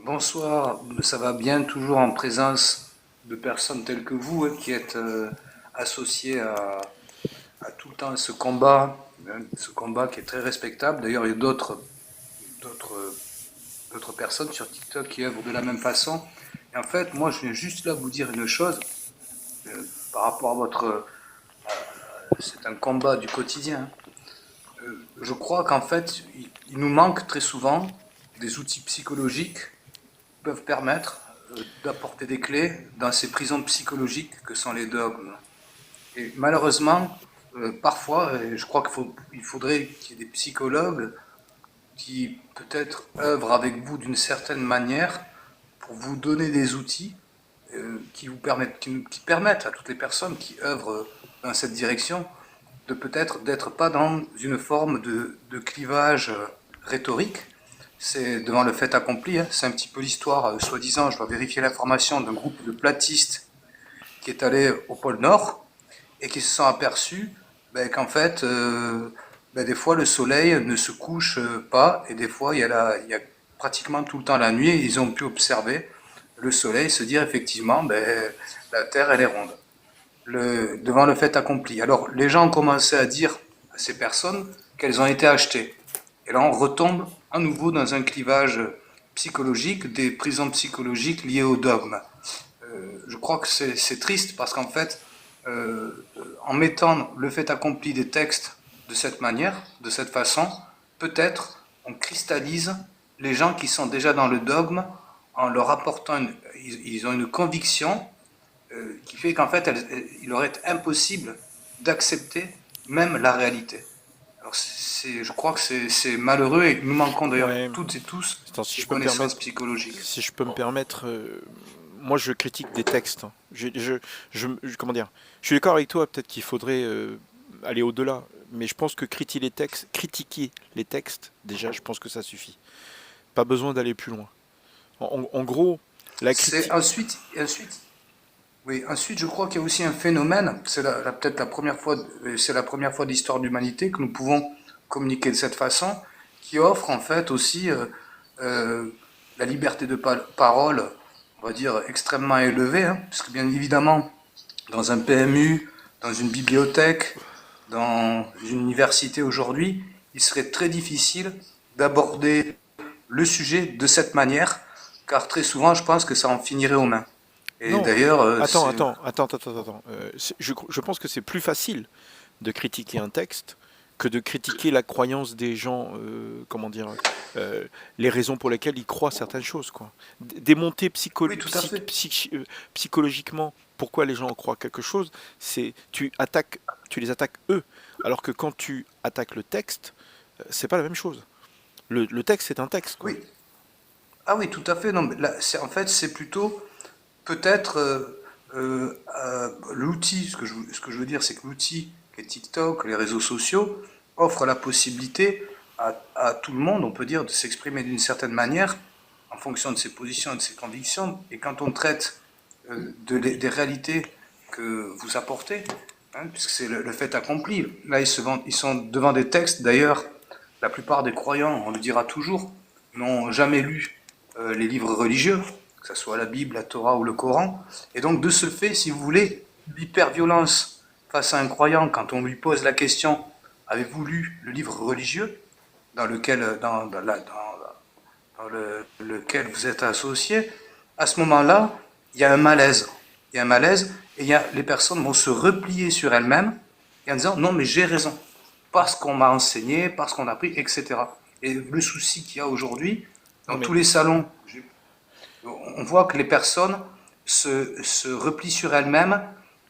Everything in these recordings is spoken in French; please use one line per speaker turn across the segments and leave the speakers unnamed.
Bonsoir, ça va bien, toujours en présence de personnes telles que vous qui êtes associées à tout le temps ce combat qui est très respectable. D'ailleurs, il y a d'autres, d'autres personnes sur TikTok qui œuvrent de la même façon. Et en fait, moi, je viens juste là vous dire une chose par rapport à c'est un combat du quotidien. Je crois qu'en fait, il nous manque très souvent des outils psychologiques peuvent permettre d'apporter des clés dans ces prisons psychologiques que sont les dogmes. Et malheureusement, parfois, je crois qu'il faudrait qu'il y ait des psychologues qui peut-être œuvrent avec vous d'une certaine manière pour vous donner des outils qui permettent à toutes les personnes qui œuvrent dans cette direction de peut-être d'être pas dans une forme de clivage rhétorique. C'est devant le fait accompli, hein. C'est un petit peu l'histoire, soi-disant, je dois vérifier l'information d'un groupe de platistes qui est allé au pôle Nord et qui se sont aperçus qu'en fait, des fois le soleil ne se couche pas et des fois il y a pratiquement tout le temps la nuit et ils ont pu observer le soleil se dire effectivement la Terre elle est ronde devant le fait accompli. Alors les gens ont commencé à dire à ces personnes qu'elles ont été achetées. Et là on retombe à nouveau dans un clivage psychologique, des prisons psychologiques liées au dogme. Je crois que c'est triste parce qu'en fait, en mettant le fait accompli des textes de cette manière, de cette façon, peut-être on cristallise les gens qui sont déjà dans le dogme en leur apportant ils ont une conviction qui fait qu'en fait il leur est impossible d'accepter même la réalité. Alors je crois que c'est malheureux et nous manquons d'ailleurs
Ouais,
toutes et tous
attends, si
de
je peux me
connaissances
permettre,
psychologiques.
moi je critique des textes, hein. Comment dire, je suis d'accord avec toi, peut-être qu'il faudrait aller au-delà, mais je pense que critiquer les textes, déjà, je pense que ça suffit. Pas besoin d'aller plus loin. En gros, la
C'est
critique.
ensuite, oui, ensuite, je crois qu'il y a aussi un phénomène, peut-être c'est la première fois de l'histoire de l'humanité que nous pouvons communiquer de cette façon, qui offre en fait aussi euh, la liberté de parole, on va dire, extrêmement élevée, hein, puisque bien évidemment, dans un PMU, dans une bibliothèque, dans une université aujourd'hui, il serait très difficile d'aborder le sujet de cette manière, car très souvent, je pense que ça en finirait aux mains. Et
Non,
d'ailleurs,
attends. Je pense que c'est plus facile de critiquer un texte que de critiquer la croyance des gens, comment dire, euh, les raisons pour lesquelles ils croient certaines choses, quoi. Démonter
oui, tout à fait.
psychologiquement pourquoi les gens croient quelque chose, c'est tu les attaques eux, alors que quand tu attaques le texte, c'est pas la même chose. Le texte c'est un texte, quoi.
Oui, ah oui, tout à fait. Non, mais là, en fait, c'est plutôt peut-être l'outil. Ce que je veux dire, c'est que l'outil qui est TikTok, les réseaux sociaux, offre la possibilité à tout le monde, on peut dire, de s'exprimer d'une certaine manière en fonction de ses positions et de ses convictions. Et quand on traite des réalités que vous apportez, hein, puisque c'est le fait accompli, là, ils sont devant des textes. D'ailleurs, la plupart des croyants, on le dira toujours, n'ont jamais lu les livres religieux, que ce soit la Bible, la Torah ou le Coran. Et donc, de ce fait, si vous voulez, l'hyperviolence face à un croyant, quand on lui pose la question avez-vous lu le livre religieux dans lequel vous êtes associé, à ce moment-là, il y a un malaise. Il y a un malaise et les personnes vont se replier sur elles-mêmes en disant non, mais j'ai raison, parce qu'on m'a enseigné, parce qu'on a appris, etc. Et le souci qu'il y a aujourd'hui,
Non
dans
mais
tous les salons, on voit que les personnes se replient sur elles-mêmes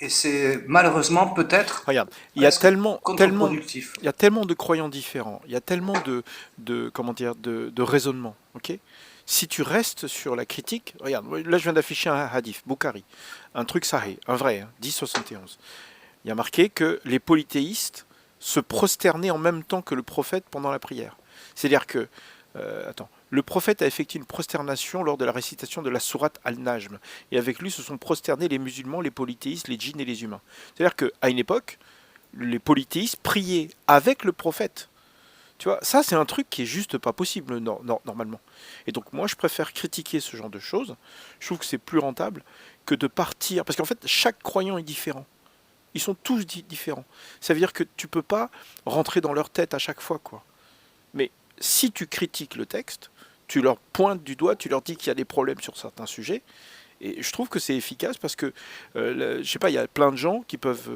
et c'est malheureusement peut-être
regarde,
presque contre-productif.
il y a tellement de croyants différents, il y a tellement comment dire, de raisonnements, ok. Si tu restes sur la critique, regarde, là je viens d'afficher un hadith, Bukhari, un truc sahih, un vrai, hein, 10,71. Il y a marqué que les polythéistes se prosternaient en même temps que le prophète pendant la prière. C'est-à-dire que, le prophète a effectué une prosternation lors de la récitation de la sourate Al-Najm. Et avec lui se sont prosternés les musulmans, les polythéistes, les djinns et les humains. C'est-à-dire qu'à une époque, les polythéistes priaient avec le prophète. Tu vois, ça c'est un truc qui est juste pas possible normalement. Et donc moi je préfère critiquer ce genre de choses. Je trouve que c'est plus rentable que de partir, parce qu'en fait chaque croyant est différent. Ils sont tous différents. Ça veut dire que tu peux pas rentrer dans leur tête à chaque fois, quoi. Mais si tu critiques le texte, tu leur pointes du doigt, tu leur dis qu'il y a des problèmes sur certains sujets, et je trouve que c'est efficace parce que, je sais pas, il y a plein de gens qui peuvent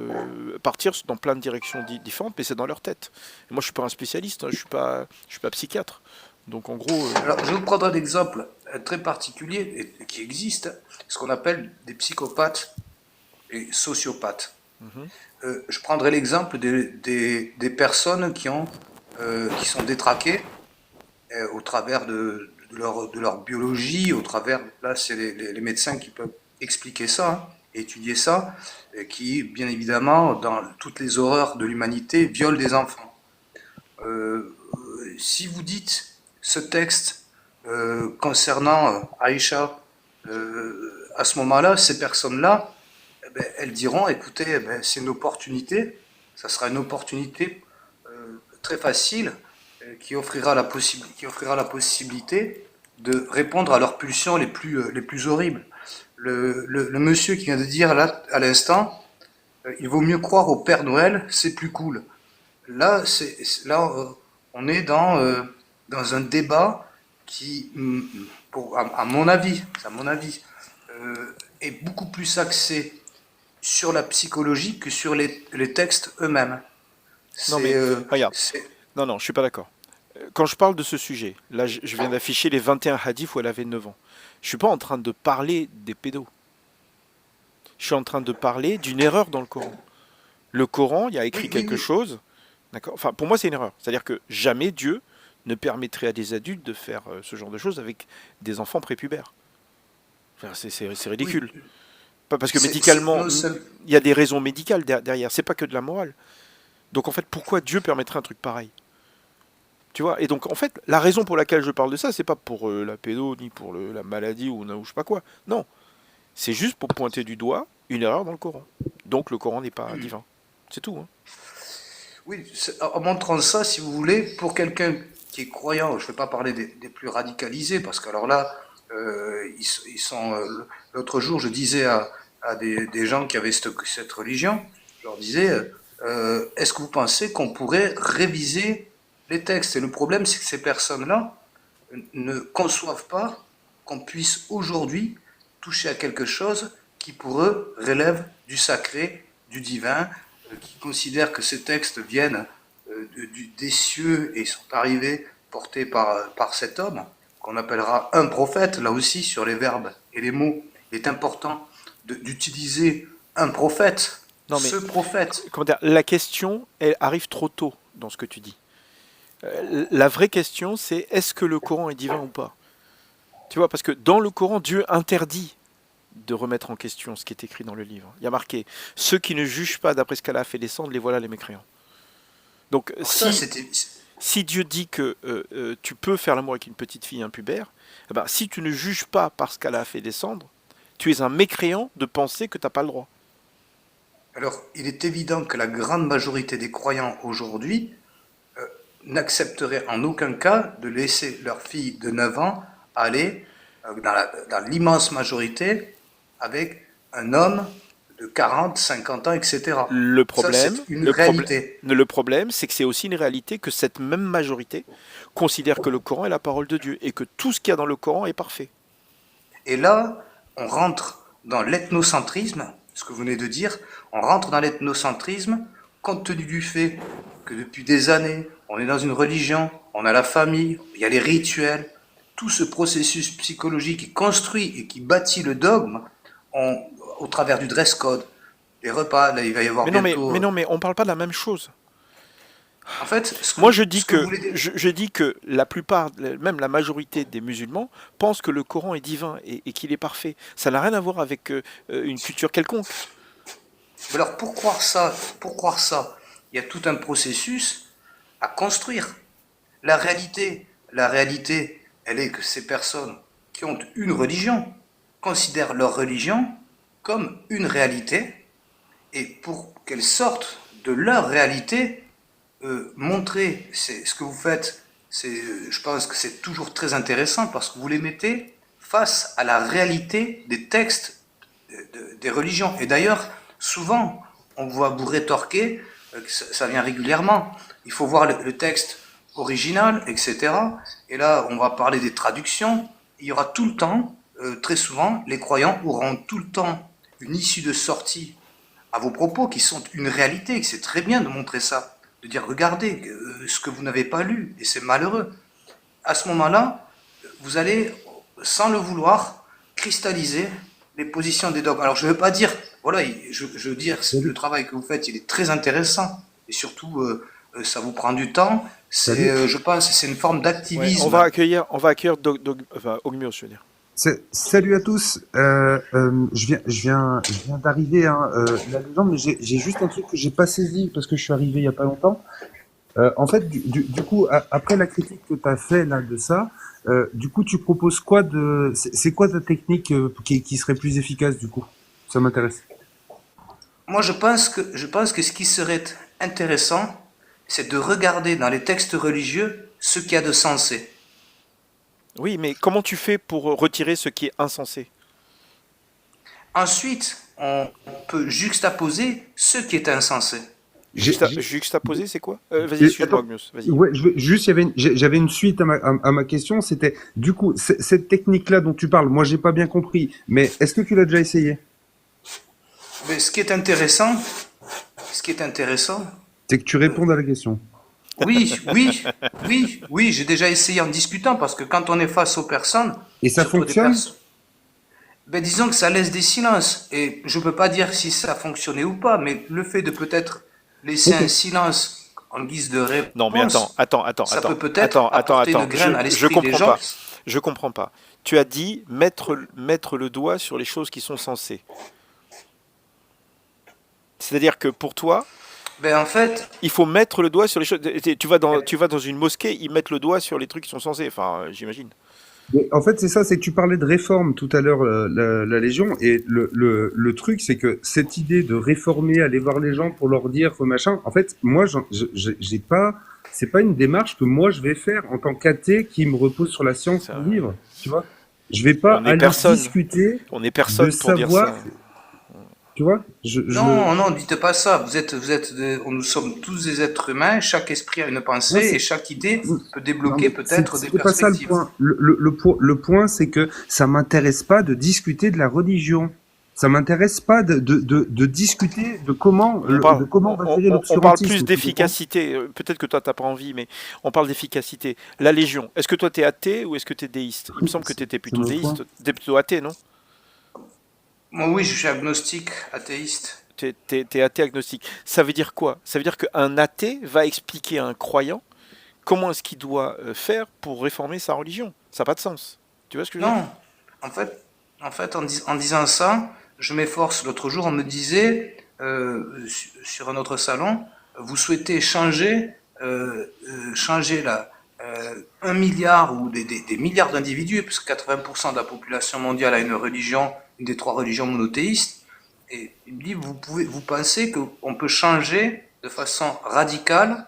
partir dans plein de directions différentes, mais c'est dans leur tête. Et moi, je suis pas un spécialiste, hein, je suis pas psychiatre. Donc, en gros,
Alors, je vais vous prendre un exemple très particulier et qui existe, ce qu'on appelle des psychopathes et sociopathes.
mhm.
Je prendrai l'exemple des personnes qui sont détraquées au travers de leur biologie, au travers, là c'est les médecins qui peuvent expliquer ça, hein, étudier ça, et qui bien évidemment dans toutes les horreurs de l'humanité violent des enfants. Si vous dites ce texte concernant Aïcha, à ce moment-là, ces personnes-là, eh ben, elles diront, écoutez, eh ben, c'est une opportunité, ça sera une opportunité très facile qui offrira la possibilité de répondre à leurs pulsions les plus horribles. Le monsieur qui vient de dire là, à l'instant, il vaut mieux croire au Père Noël, c'est plus cool. Là, on est dans un débat qui, à mon avis, est beaucoup plus axé sur la psychologie que sur les textes eux-mêmes.
Non,
C'est,
mais
euh,
regarde,
c'est,
non, non, je suis pas d'accord. Quand je parle de ce sujet, là, je viens d'afficher les 21 hadiths où elle avait 9 ans. Je suis pas en train de parler des pédos. Je suis en train de parler d'une erreur dans le Coran. Le Coran, il y a écrit
oui, oui,
quelque
oui.
chose, d'accord. Enfin, pour moi, c'est une erreur. C'est-à-dire que jamais Dieu ne permettrait à des adultes de faire ce genre de choses avec des enfants prépubères. Enfin, c'est
Oui,
ridicule. Pas parce que médicalement,
non seul,
il y a des raisons médicales derrière. C'est pas que de la morale. Donc en fait, pourquoi Dieu permettrait un truc pareil? Tu vois? Et donc en fait, la raison pour laquelle je parle de ça, c'est pas pour la pédo ni pour la maladie ou je sais pas quoi. Non, c'est juste pour pointer du doigt une erreur dans le Coran. Donc le Coran n'est pas divin. C'est tout, hein.
oui, en montrant ça, si vous voulez, pour quelqu'un qui est croyant, je ne vais pas parler des plus radicalisés, parce qu'alors là, ils sont. L'autre jour, je disais à des gens qui avaient cette religion, je leur disais, est-ce que vous pensez qu'on pourrait réviser les textes? Et le problème, c'est que ces personnes-là ne conçoivent pas qu'on puisse aujourd'hui toucher à quelque chose qui pour eux relève du sacré, du divin, qui considèrent que ces textes viennent des cieux et sont arrivés portés par cet homme, qu'on appellera un prophète, là aussi sur les verbes et les mots. Il est important d'utiliser un prophète,
Non
ce
mais
prophète.
comment dire, la question, elle arrive trop tôt dans ce que tu dis. La vraie question, c'est est-ce que le Coran est divin ou pas? Tu vois, parce que dans le Coran, Dieu interdit de remettre en question ce qui est écrit dans le livre. Il y a marqué ceux qui ne jugent pas d'après ce qu'Allah a fait descendre, les voilà les mécréants. Donc
Alors ça,
si Dieu dit que tu peux faire l'amour avec une petite fille impubère, eh ben, si tu ne juges pas parce qu'Allah a fait descendre, tu es un mécréant de penser que tu n'as pas le droit.
alors, il est évident que la grande majorité des croyants aujourd'hui n'accepteraient en aucun cas de laisser leur fille de 9 ans aller dans l'immense majorité avec un homme de 40, 50 ans, etc.
Le
Ça,
problème,
c'est une
le problème,
réalité.
le problème, c'est que c'est aussi une réalité que cette même majorité considère que le Coran est la parole de Dieu et que tout ce qu'il y a dans le Coran est parfait.
Et là, on rentre dans l'ethnocentrisme, ce que vous venez de dire, on rentre dans l'ethnocentrisme compte tenu du fait que depuis des années, on est dans une religion, on a la famille, il y a les rituels, tout ce processus psychologique qui construit et qui bâtit le dogme on- au travers du dress code, les repas, là il va y avoir
Mais
bientôt...
non, mais on parle pas de la même chose.
En fait,
Moi, je dis
ce que vous
que
voulez dire...
je dis que la plupart, même la majorité des musulmans pensent que le Coran est divin et qu'il est parfait. Ça n'a rien à voir avec une culture quelconque.
Alors pour croire ça, il y a tout un processus à construire. La réalité, elle est que ces personnes qui ont une religion considèrent leur religion comme une réalité, et pour qu'elles sortent de leur réalité, montrer, c'est ce que vous faites, je pense que c'est toujours très intéressant parce que vous les mettez face à la réalité des textes des religions. Et d'ailleurs, souvent, on voit vous rétorquer, ça vient régulièrement, il faut voir le texte original, etc. Et là, on va parler des traductions. Il y aura tout le temps, très souvent, les croyants auront tout le temps une issue de sortie à vos propos qui sont une réalité, et c'est très bien de montrer ça, de dire regardez ce que vous n'avez pas lu, et c'est malheureux. À ce moment-là, vous allez, sans le vouloir, cristalliser les positions des dogmes. Alors je ne veux pas dire, voilà, je veux dire, le
Salut,
travail que vous faites, il est très intéressant, et surtout, ça vous prend du temps.
salut.
Je pense, c'est une forme
Ouais,
d'activisme.
on va accueillir enfin, Ogmios, je veux dire.
Salut à tous. Je viens d'arriver, hein, la légende, mais j'ai juste un truc que j'ai pas saisi parce que je suis arrivé il y a pas longtemps. En fait, du coup, après la critique que tu as fait là de ça, du coup, tu proposes quoi de, c'est quoi ta technique qui serait plus efficace du coup? Ça m'intéresse.
Moi, je pense que ce qui serait intéressant, c'est de regarder dans les textes religieux ce qu'il y a de sensé.
Oui, mais comment tu fais pour retirer ce qui est insensé?
Ensuite, on peut juxtaposer ce qui est insensé.
J'ai, j'ai-
Juxtaposer, c'est quoi? Vas-y, excuse-moi,
Attends,
Ogmios, vas-y.
ouais, juste, j'avais une suite à ma question. C'était, du coup, cette technique-là dont tu parles, moi, j'ai pas bien compris, mais est-ce que tu l'as déjà essayé?
Mais ce qui est intéressant,
C'est que tu répondes à la question.
oui, j'ai déjà essayé en discutant parce que quand on est face aux personnes,
Et ça
surtout des
fonctionne?
personnes, ben disons que ça laisse des silences. Et je ne peux pas dire si ça a fonctionné ou pas, mais le fait de peut-être laisser
Ok.
un silence en guise de
Non, mais
réponse, ça peut peut-être apporter une graine à
Je
l'esprit des
comprends
gens.
pas. Je comprends pas. Tu as dit mettre le doigt sur les choses qui sont sensées. C'est-à-dire que pour toi,
Ben en fait,
il faut mettre le doigt sur les choses. Tu vas dans une mosquée, ils mettent le doigt sur les trucs qui sont censés. Enfin, j'imagine.
Mais en fait, c'est ça, c'est que tu parlais de réforme tout à l'heure, la Légion, et le truc, c'est que cette idée de réformer, aller voir les gens pour leur dire machin, en fait, moi, j'ai pas, c'est pas une démarche que moi je vais faire en tant qu'athée qui me repose sur la science
Ça,
du livre, tu vois. Je vais pas
on n'est
aller
personne.
discuter
On n'est
de
personne pour dire
savoir,
ça.
tu vois.
non, non, dites pas ça. Nous sommes tous des êtres humains. Chaque esprit a une
Non,
pensée et chaque idée peut
non,
débloquer
mais
peut-être des
c'était pas ça le
perspectives.
point. Le point, c'est que ça m'intéresse pas de discuter de la religion. Ça m'intéresse pas de discuter de comment on va gérer
On parle plus
l'obscurantisme. Tu comprends?
d'efficacité. Peut-être que toi, t'as pas envie, mais on parle d'efficacité. La Légion, est-ce que toi, t'es athée ou est-ce que t'es déiste? Il me semble que t'étais
C'est
plutôt
mon point.
déiste. T'es plutôt athée, non?
Moi, oui, je suis agnostique, athéiste.
T'es athée agnostique. Ça veut dire quoi? Ça veut dire qu'un athée va expliquer à un croyant comment est-ce qu'il doit faire pour réformer sa religion. Ça n'a pas de sens. Tu vois ce que je veux dire?
Non, en fait, en disant ça, je m'efforce. L'autre jour, on me disait sur un autre salon, vous souhaitez changer 1 milliard ou des milliards d'individus, parce que 80% de la population mondiale a une religion, une des trois religions monothéistes. Et il me dit, vous pensez qu'on peut changer de façon radicale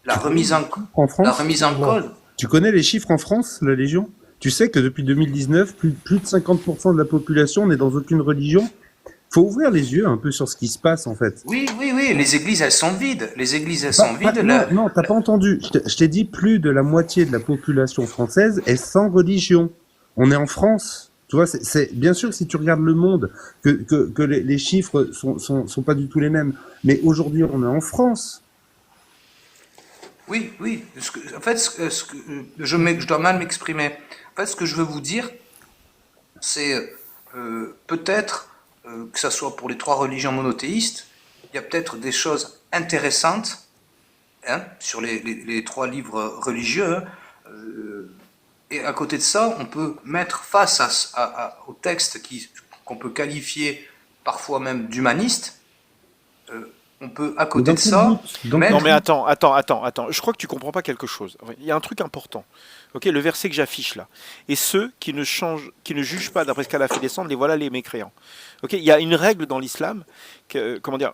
la
Tu connais
remise
les
en,
chiffres en
la
France?
remise en cause?
Tu connais les chiffres en France, la Légion? Tu sais que depuis 2019, plus de 50% de la population n'est dans aucune religion? Faut ouvrir les yeux un peu sur ce qui se passe en fait.
Oui, les églises, elles sont vides. Les églises, elles sont vides.
Non, non, t'as pas entendu. Je t'ai dit plus de la moitié de la population française est sans religion. On est en France. Tu vois, bien sûr si tu regardes le monde, que les chiffres sont pas du tout les mêmes. Mais aujourd'hui, on est en France.
Oui. En fait, je dois mal m'exprimer. En fait, ce que je veux vous dire, c'est peut-être que ça soit pour les trois religions monothéistes, il y a peut-être des choses intéressantes sur les trois livres religieux. Et à côté de ça, on peut mettre face au texte qu'on peut qualifier parfois même d'humaniste. On peut, à
Mais
côté
dans
de
quel but?
ça,
Dans
Non
quel
mettre.
mais
but?
attends. Je crois que tu comprends pas quelque chose. Il y a un truc important. Ok, le verset que j'affiche là. Et ceux qui ne jugent pas d'après ce qu'Allah a fait descendre, les voilà les mécréants. Ok, il y a une règle dans l'islam, comment dire,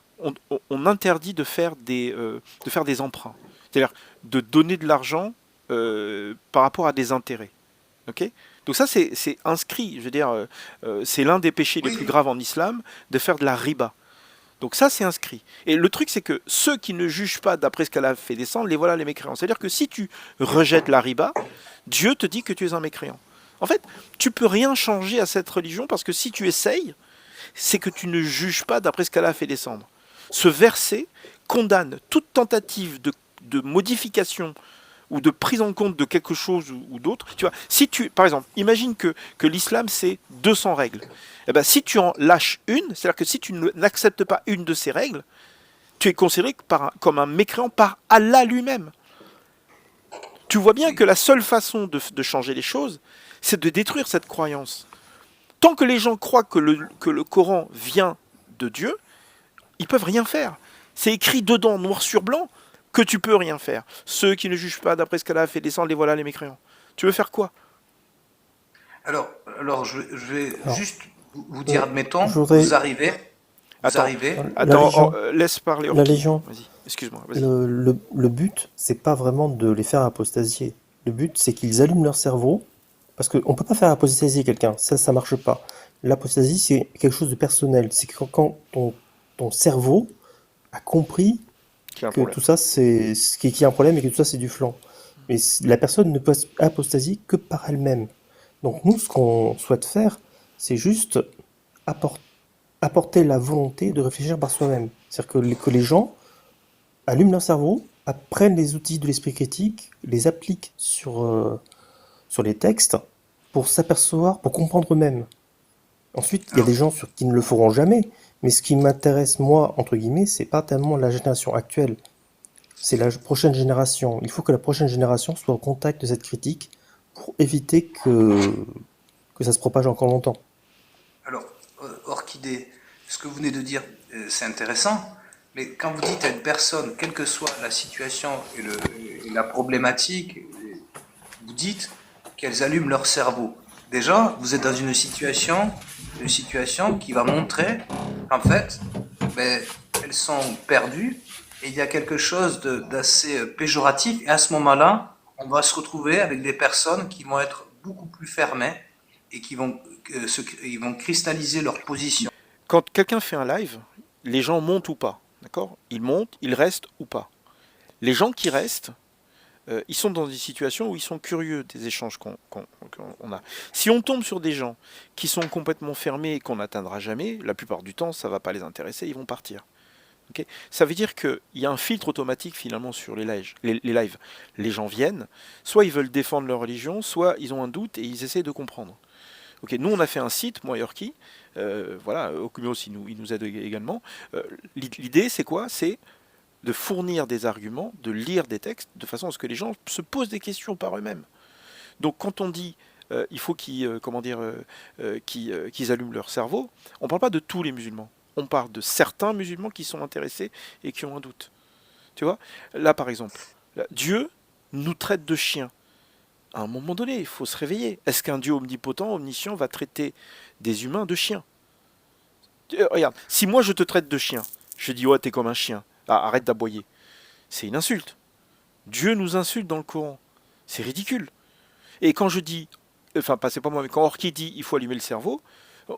on interdit de faire des emprunts. C'est-à-dire de donner de l'argent par rapport à des intérêts. Ok. Donc ça, c'est inscrit. Je veux dire, c'est l'un des péchés les plus
Oui,
graves en islam de faire de la riba. Donc ça, c'est inscrit. Et le truc, c'est que ceux qui ne jugent pas d'après ce qu'elle a fait descendre, les voilà les mécréants. C'est-à-dire que si tu rejettes la riba, Dieu te dit que tu es un mécréant. En fait, tu peux rien changer à cette religion parce que si tu essayes, c'est que tu ne juges pas d'après ce qu'elle a fait descendre. Ce verset condamne toute tentative de modification ou de prise en compte de quelque chose ou d'autre. Tu vois, si tu, par exemple, imagine que l'islam c'est 200 règles. Eh ben, si tu en lâches une, c'est-à-dire que si tu n'acceptes pas une de ces règles, tu es considéré comme un mécréant par Allah lui-même. Tu vois bien que
oui.
la seule façon de changer les choses, c'est de détruire cette croyance. Tant que les gens croient que le Coran vient de Dieu, ils peuvent rien faire. C'est écrit dedans, noir sur blanc, que tu peux rien faire. Ceux qui ne jugent pas d'après ce qu'elle a fait descendre, les voilà les mécréants. Tu veux faire quoi?
Alors, je vais
Alors,
juste vous
euh,
dire,
je
admettons,
voudrais.
vous
Attends,
arrivez,
La
attends,
Légion.
laisse parler
La
Orki.
Légion.
Vas-y, excuse-moi, vas-y.
Le but, c'est pas vraiment de les faire apostasier. Le but, c'est qu'ils allument leur cerveau. Parce qu'on peut pas faire apostasier quelqu'un. Ça marche pas. L'apostasie, c'est quelque chose de personnel. C'est quand ton cerveau a compris
Qu'il y a un
que
problème.
tout ça, c'est qu'il y a un problème et que tout ça, c'est du flan. Mais la personne ne peut apostasier que par elle-même. Donc nous, ce qu'on souhaite faire, c'est juste appor- apporter la volonté de réfléchir par soi-même. C'est-à-dire que les gens allument leur cerveau, apprennent les outils de l'esprit critique, les appliquent sur les textes pour s'apercevoir, pour comprendre eux-mêmes. Ensuite, il y a
alors,
des gens qui ne le feront jamais. Mais ce qui m'intéresse, moi, entre guillemets, c'est pas tellement la génération actuelle, c'est la prochaine génération. Il faut que la prochaine génération soit au contact de cette critique pour éviter que ça se propage encore longtemps.
alors, Orchidée, ce que vous venez de dire, c'est intéressant, mais quand vous dites à une personne, quelle que soit la situation et la problématique, vous dites qu'elles allument leur cerveau. Déjà, vous êtes dans une situation qui va montrer qu'en fait, ben, elles sont perdues et il y a quelque chose d'assez péjoratif. Et à ce moment-là, on va se retrouver avec des personnes qui vont être beaucoup plus fermées et ils vont cristalliser leur position.
Quand quelqu'un fait un live, les gens montent ou pas. D'accord. Ils montent, ils restent ou pas. Les gens qui restent, ils sont dans des situations où ils sont curieux des échanges qu'on a. Si on tombe sur des gens qui sont complètement fermés et qu'on n'atteindra jamais, la plupart du temps, ça ne va pas les intéresser, ils vont partir. Ok. Ça veut dire qu'il y a un filtre automatique finalement sur les lives. Les lives. Les gens viennent, soit ils veulent défendre leur religion, soit ils ont un doute et ils essaient de comprendre. Ok, nous on a fait un site, moi et Orki, voilà, Ocumios il nous aide également. L'idée c'est quoi? C'est de fournir des arguments, de lire des textes, de façon à ce que les gens se posent des questions par eux-mêmes. Donc quand on dit il faut comment dire, qu'ils allument leur cerveau, on ne parle pas de tous les musulmans. On parle de certains musulmans qui sont intéressés et qui ont un doute. Tu vois? Là par exemple, là, Dieu nous traite de chiens. À un moment donné, il faut se réveiller. Est-ce qu'un Dieu omnipotent, omniscient, va traiter des humains de chiens? Regarde, si moi je te traite de chien, je dis ouais t'es comme un chien, ah, arrête d'aboyer. C'est une insulte. Dieu nous insulte dans le Coran. C'est ridicule. Et quand je dis, enfin pas c'est pas moi, mais quand Orki dit il faut allumer le cerveau,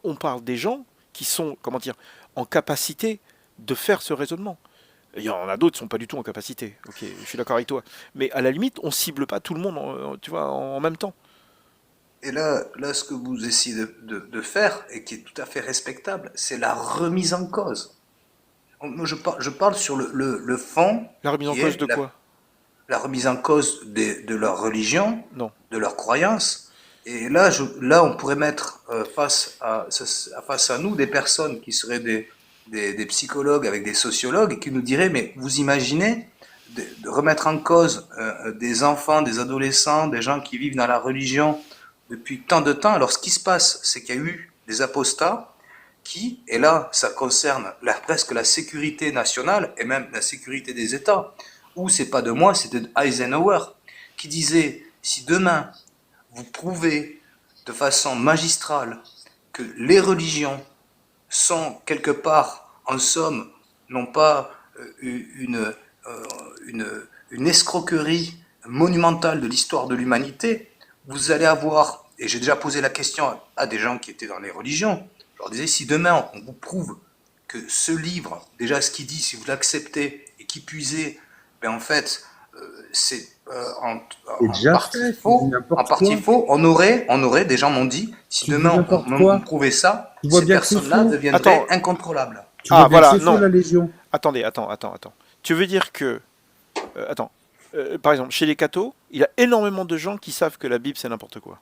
on parle des gens qui sont, comment dire, en capacité de faire ce raisonnement. Il y en a d'autres qui ne sont pas du tout en capacité. Ok, je suis d'accord avec toi. Mais à la limite, on cible pas tout le monde, tu vois, en même temps.
Et là, ce que vous essayez de faire, et qui est tout à fait respectable, c'est la remise en cause. Moi, je parle sur le fond,
La remise en
qui
cause
est
de quoi?
la remise en cause de leur religion,
Non.
de leurs croyances. Et là, on pourrait mettre face à nous des personnes qui seraient des psychologues avec des sociologues et qui nous diraient, mais vous imaginez de remettre en cause des enfants, des adolescents, des gens qui vivent dans la religion depuis tant de temps. Alors ce qui se passe, c'est qu'il y a eu des apostats et là, ça concerne presque la sécurité nationale et même la sécurité des États, où c'est pas de moi, c'était de Eisenhower, qui disait, si demain vous prouvez de façon magistrale que les religions sont quelque part, en somme, non pas une, une, une escroquerie monumentale de l'histoire de l'humanité, vous allez avoir, et j'ai déjà posé la question à des gens qui étaient dans les religions, je leur disais, si demain on vous prouve que ce livre, déjà ce qu'il dit, si vous l'acceptez et qui puisez, ben en fait, c'est
C'est
en
déjà
partie
fait, tu dis
faux. En
n'importe
partie
quoi.
faux. Des gens m'ont dit, si
Tu dis
demain
n'importe
on
quoi.
prouvait ça,
Tu vois
ces
bien que c'est
personnes-là
faux.
deviendraient
Attends,
incontrôlables.
Tu vois
ah
bien que
voilà,
c'est faux,
non.
la Légion.
Attendez. Tu veux dire que, attends, par exemple, chez les cathos, il y a énormément de gens qui savent que la Bible c'est n'importe quoi.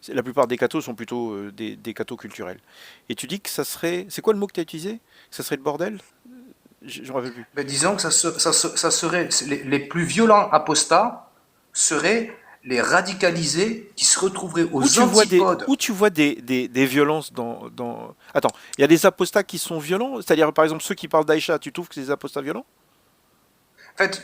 La plupart des cathos sont plutôt des cathos culturels. Et tu dis que ça serait, c'est quoi le mot que tu as utilisé? Que ça serait le bordel? Je me rappelle plus.
Ben, disons que ça serait les plus violents apostats seraient les radicalisés qui se retrouveraient
Où
aux
tu vois
antipodes.
des violences dans... Attends, il y a des apostats qui sont violents? C'est-à-dire, par exemple, ceux qui parlent d'Aïcha, tu trouves que c'est des apostats violents?
En fait,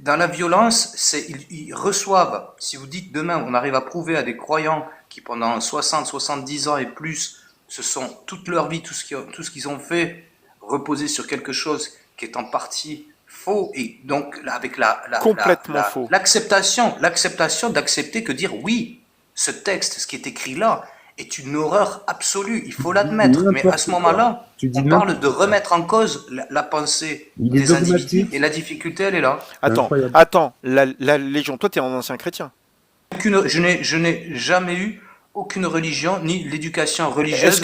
dans la violence, ils reçoivent, si vous dites demain, on arrive à prouver à des croyants qui pendant 60, 70 ans et plus, se sont toute leur vie, tout ce qu'ils ont fait, reposé sur quelque chose qui est en partie faux, et donc là, avec
Complètement faux.
l'acceptation d'accepter que dire oui, ce texte, ce qui est écrit là, est une horreur absolue, il faut
Tu dis
l'admettre, mais à
n'importe
ce
quoi.
moment-là,
Tu dis
on parle
n'importe
de
quoi.
remettre en cause la pensée
Il est
des individus,
dogmatique.
et la difficulté, elle est là.
C'est
Attends,
incroyable.
la Légion, toi, tu es un ancien chrétien.
Je n'ai jamais eu aucune religion, ni l'éducation religieuse.
Est-ce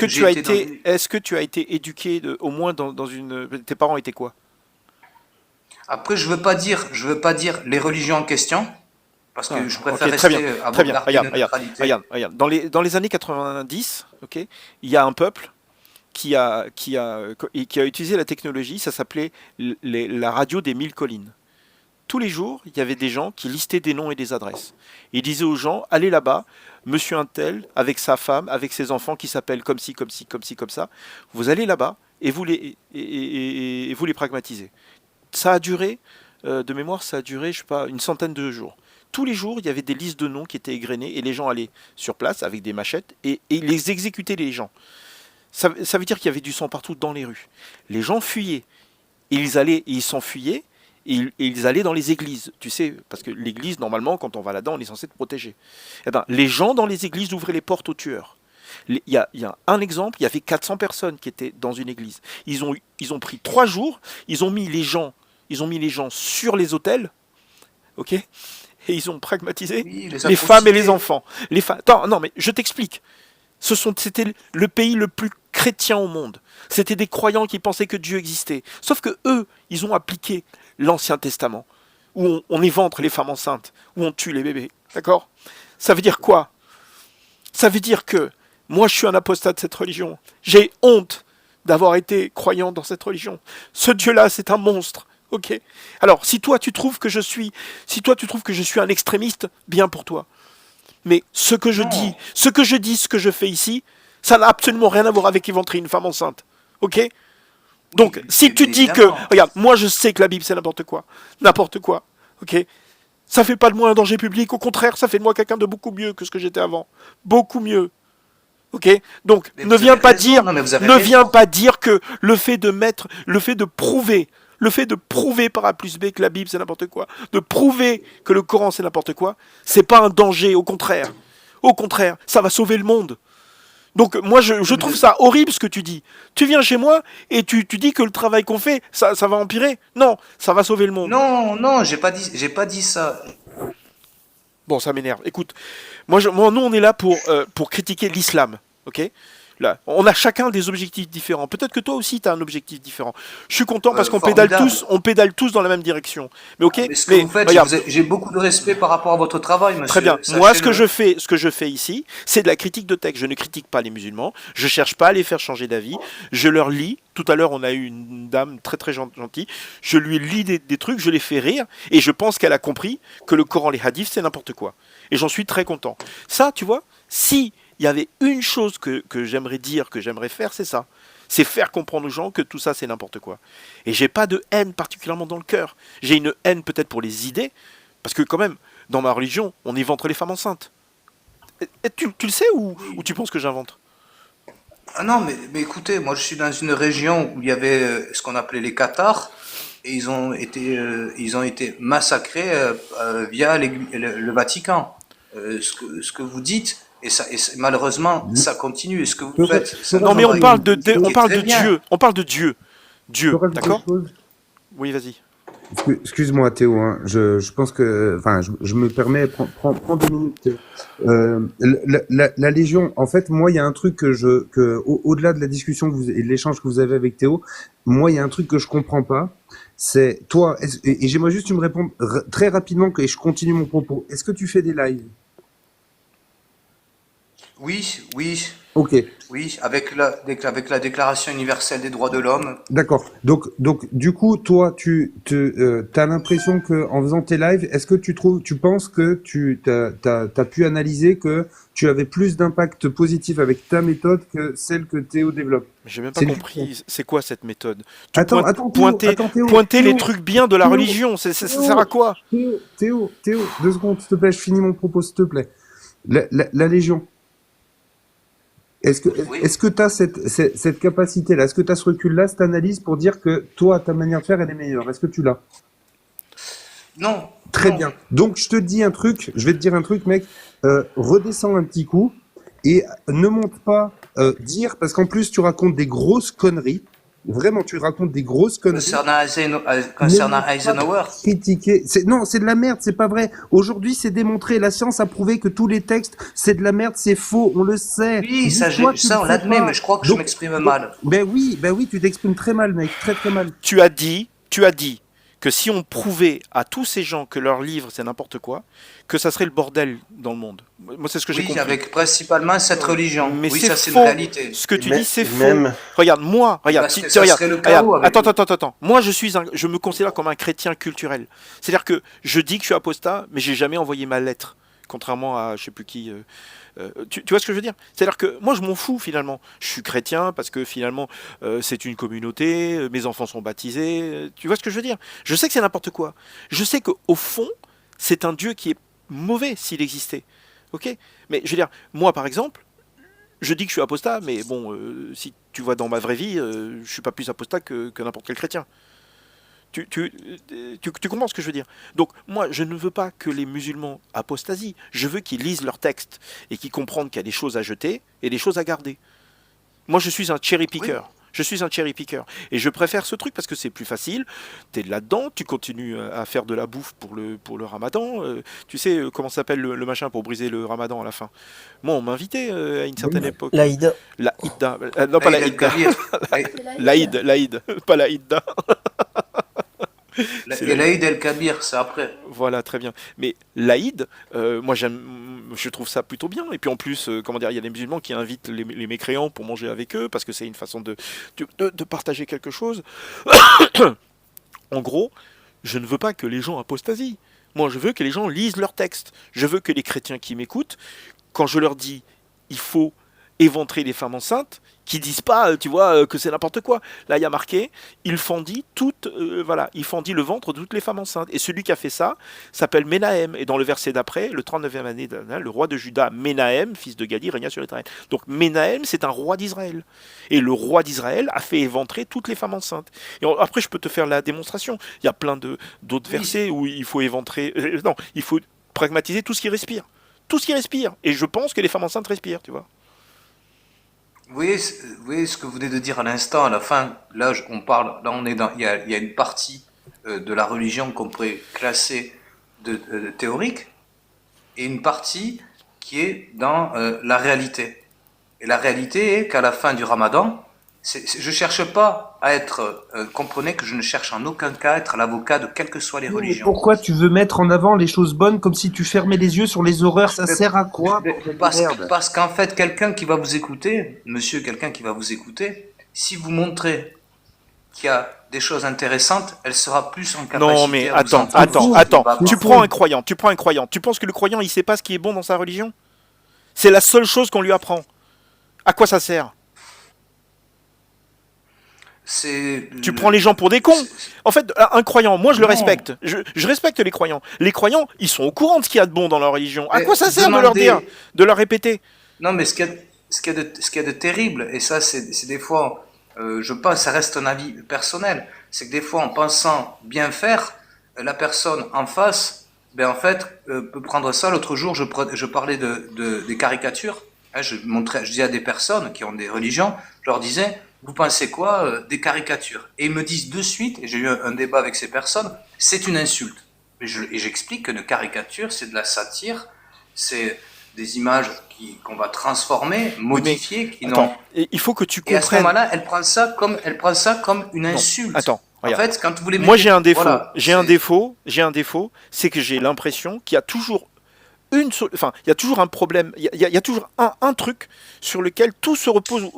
que tu as été éduqué au moins dans une... Tes parents étaient quoi?
Après, je veux pas dire les religions en question, parce que je préfère
Ok, très bien,
rester
très bien.
garder une
Regarde.
neutralité.
Regarde. Dans les années 90, ok, il y a un peuple qui a utilisé la technologie, ça s'appelait la radio des 1000 collines. Tous les jours, il y avait des gens qui listaient des noms et des adresses. Ils disaient aux gens, allez là-bas, monsieur un tel, avec sa femme, avec ses enfants qui s'appellent comme ci, comme ci, comme ci, comme ça. Vous allez là-bas et et vous les pragmatisez. Ça a duré, de mémoire, ça a duré, je sais pas, une centaine de jours. Tous les jours, il y avait des listes de noms qui étaient égrenées et les gens allaient sur place avec des machettes et ils les exécutaient les gens. Ça veut dire qu'il y avait du sang partout dans les rues. Les gens fuyaient. Ils s'enfuyaient et ils allaient dans les églises. Tu sais, parce que l'église, normalement, quand on va là-dedans, on est censé te protéger. Eh ben, les gens dans les églises ouvraient les portes aux tueurs. Il y a un exemple, il y avait 400 personnes qui étaient dans une église. Ils ont pris 3 jours, ils ont mis les gens sur les autels, ok, et ils ont pragmatisé
Oui, les
les femmes et les
atrocités.
enfants. Attends, non, mais je t'explique. C'était le pays le plus chrétien au monde. C'était des croyants qui pensaient que Dieu existait. Sauf que eux, ils ont appliqué l'Ancien Testament, où on évente les femmes enceintes, où on tue les bébés. D'accord? Ça veut dire quoi? Ça veut dire que moi, je suis un apostat de cette religion. J'ai honte d'avoir été croyant dans cette religion. Ce Dieu-là, c'est un monstre. Ok? Alors, si toi tu trouves que je suis un extrémiste, bien pour toi. Mais ce que je dis,
Non,
ce que je fais ici, ça n'a absolument rien à voir avec éventrer une femme enceinte. Ok? Donc, si tu dis que,
évidemment.
regarde, moi je sais que la Bible c'est n'importe quoi, ok? Ça fait pas de moi un danger public, au contraire, ça fait de moi quelqu'un de beaucoup mieux que ce que j'étais avant, beaucoup mieux. Ok? Donc,
Mais vous avez raison, non, mais vous avez
ne viens
raison.
pas dire que le fait de prouver par A plus B que la Bible c'est n'importe quoi, de prouver que le Coran c'est n'importe quoi, c'est pas un danger, au contraire. Au contraire, ça va sauver le monde. Donc, moi, je trouve ça horrible ce que tu dis. Tu viens chez moi et tu dis que le travail qu'on fait, ça va empirer. Non, ça va sauver le monde.
Non, non, j'ai pas dit ça.
Bon, ça m'énerve. Écoute, nous, on est là pour critiquer l'islam, ok? Là, on a chacun des objectifs différents. Peut-être que toi aussi, tu as un objectif différent. Je suis content parce
Formidable.
on pédale tous dans la même direction. Mais ok,
Mais ce que vous faites,
regarde,
j'ai beaucoup de respect par rapport à votre travail,
très
monsieur.
bien. Moi,
Sachez-le.
ce que je fais ici, c'est de la critique de texte. Je ne critique pas les musulmans. Je cherche pas à les faire changer d'avis. Je leur lis. Tout à l'heure, on a eu une dame très très gentille. Je lui lis des trucs, je les fais rire, et je pense qu'elle a compris que le Coran, les hadiths, c'est n'importe quoi. Et j'en suis très content. Ça, tu vois, si il y avait une chose que j'aimerais dire, que j'aimerais faire, c'est ça. C'est faire comprendre aux gens que tout ça, c'est n'importe quoi. Et j'ai pas de haine particulièrement dans le cœur. J'ai une haine peut-être pour les idées, parce que quand même, dans ma religion, on évente les femmes enceintes. Et tu le sais ou tu penses que j'invente?
Ah non, mais écoutez, moi je suis dans une région où il y avait ce qu'on appelait les Cathares. et ils ont été massacrés via le Vatican. Ce que vous dites, malheureusement, ça continue. Et ce que vous faites, ça
Non,
ne
mais
va
on
pas.
parle
C'est
on parle
très
de
bien.
Dieu. On parle de Dieu.
Je
Dieu,
peux rajouter
d'accord?
une chose.
Oui, vas-y.
Excuse-moi Théo, hein. Je pense que, enfin, je me permets, prends 2 minutes. Théo. La Légion, en fait, moi, il y a un truc au-delà de la discussion et de l'échange que vous avez avec Théo, moi, il y a un truc que je comprends pas. C'est toi, et j'aimerais juste que tu me répondes très rapidement et je continue mon propos. Est-ce que tu fais des lives?
Oui, oui,
Ok.
oui, avec la Déclaration universelle des droits de l'homme.
D'accord. Donc, du coup, toi, t'as l'impression que en faisant tes lives, est-ce que tu penses que t'as pu analyser que tu avais plus d'impact positif avec ta méthode que celle que Théo développe?
Mais j'ai même pas
C'est une question.
compris, c'est quoi cette méthode? Pointer les
Théo,
trucs bien de la
Théo,
religion, ça sert à
Théo,
quoi?
Théo, 2 secondes, s'il te plaît, je finis mon propos, s'il te plaît. La Légion.
Oui.
Est-ce que tu as cette capacité-là, est-ce que tu as ce recul-là, cette analyse pour dire que toi, ta manière de faire, elle est meilleure? Est-ce que tu l'as?
Non,
Très
non.
bien. Donc, je vais te dire un truc, mec. Redescends un petit coup et ne monte pas dire, parce qu'en plus, tu racontes des grosses conneries. Vraiment, tu racontes des grosses conneries.
Concernant
Ne pas
Eisenhower.
critiquer. Non, c'est de la merde, c'est pas vrai. Aujourd'hui, c'est démontré. La science a prouvé que tous les textes, c'est de la merde, c'est faux, on le sait.
Oui,
Juste toi, tu le
on
sais
l'admet,
pas.
mais je crois que je m'exprime mal.
Ben oui, tu t'exprimes très mal, mec, très très mal.
Tu as dit que si on prouvait à tous ces gens que leur livre c'est n'importe quoi, que ça serait le bordel dans le monde. Moi, c'est ce que j'ai
Oui,
compris.
avec principalement cette religion.
Mais
Oui,
c'est
ça c'est une
faux.
réalité.
Ce que tu
Mais-
dis, c'est faux.
même-
Regarde, moi, regarde,
Parce que
tiens,
ça
regarde,
serait le
regarde.
chaos avec
Attends. Moi, je me considère comme un chrétien culturel. C'est-à-dire que je dis que je suis apostat, mais j'ai jamais envoyé ma lettre. Contrairement à je sais plus qui. Tu vois ce que je veux dire? C'est-à-dire que moi, je m'en fous finalement. Je suis chrétien parce que finalement, c'est une communauté, mes enfants sont baptisés. Tu vois ce que je veux dire? Je sais que c'est n'importe quoi. Je sais qu'au fond, c'est un Dieu qui est mauvais s'il existait. Ok? Mais je veux dire, moi par exemple, je dis que je suis apostat, mais bon, si tu vois dans ma vraie vie, je suis pas plus apostat que n'importe quel chrétien. Tu comprends ce que je veux dire? Donc, moi, je ne veux pas que les musulmans apostasient. Je veux qu'ils lisent leurs textes et qu'ils comprennent qu'il y a des choses à jeter et des choses à garder. Moi, je suis un cherry picker.
Oui.
Je suis un cherry picker. Et je préfère ce truc parce que c'est plus facile. Tu es là-dedans, tu continues à faire de la bouffe pour le ramadan. Tu sais comment s'appelle le machin pour briser le ramadan à la fin. Moi, on m'invitait à une certaine époque.
L'Aïda.
La Ida. Non, pas la
Aïd
Ida.
el-Kabir.
L'Aïd. Pas la Ida. C'est
Et
la-
l'Aïd el-Kabir, c'est après.
Voilà, très bien. Mais l'Aïd, moi je trouve ça plutôt bien. Et puis en plus, comment dire, il y a des musulmans qui invitent les mécréants pour manger avec eux parce que c'est une façon de partager quelque chose. En gros, je ne veux pas que les gens apostasient. Moi, je veux que les gens lisent leurs textes. Je veux que les chrétiens qui m'écoutent, quand je leur dis il faut éventrer les femmes enceintes, qui disent pas, tu vois, que c'est n'importe quoi. Là, il y a marqué, il fendit le ventre de toutes les femmes enceintes. Et celui qui a fait ça s'appelle Ménahem. Et dans le verset d'après, le 39e année, le roi de Juda, Ménahem, fils de Gadi, régna sur Israël. Donc Ménahem, c'est un roi d'Israël. Et le roi d'Israël a fait éventrer toutes les femmes enceintes. Et après, je peux te faire la démonstration. Il y a plein d'autres
Oui.
versets où il faut éventrer. Non, il faut pragmatiser tout ce qui respire. Tout ce qui respire. Et je pense que les femmes enceintes respirent, tu vois.
Vous voyez ce que vous venez de dire à l'instant, à la fin, là on parle, là on est dans, il y a une partie de la religion qu'on pourrait classer de théorique et une partie qui est dans la réalité. Et la réalité est qu'à la fin du Ramadan, je cherche pas à être, comprenez que je ne cherche en aucun cas à être l'avocat de quelles que soient les
Mais
religions.
pourquoi tu veux mettre en avant les choses bonnes comme si tu fermais les yeux sur les horreurs? Ça
Mais-
sert à quoi, bordel de merde?
Parce qu'en fait, quelqu'un qui va vous écouter, monsieur, quelqu'un qui va vous écouter, si vous montrez qu'il y a des choses intéressantes, elle sera plus en capacité
Non, mais
à vous entendre.
attends.
Bah,
Tu
bah,
prends un croyant, Tu penses que le croyant, il sait pas ce qui est bon dans sa religion? C'est la seule chose qu'on lui apprend. À quoi ça sert? Tu prends les gens pour des cons. En fait, un croyant, moi je le
Non.
respecte. Je respecte les croyants. Les croyants, ils sont au courant de ce qu'il y a de bon dans leur religion. À
Mais
quoi ça sert de leur
demandez-
dire, de leur répéter?
Non, mais ce qu'il y a de terrible, et ça, c'est des fois, je pense, ça reste un avis personnel, c'est que des fois, en pensant bien faire, la personne en face, ben en fait, peut prendre ça. L'autre jour, je parlais des caricatures. Hein, je disais à des personnes qui ont des religions, je leur disais, vous pensez quoi des caricatures? Et ils me disent de suite, et j'ai eu un débat avec ces personnes, c'est une insulte. Et j'explique qu'une caricature, c'est de la satire, c'est des images qu'on va transformer,
Oui, mais
modifier, qui n'ont.
attends, il faut que tu
Et à ce
comprennes.
moment-là, elle prend ça comme une
Non,
insulte.
attends,
En
regarde.
fait, quand vous les
Moi, j'ai
mettez,
un défaut.
voilà,
J'ai un défaut, c'est que j'ai l'impression qu'il y a toujours enfin, il y a toujours un problème, il y a toujours un truc sur lequel tout se repose,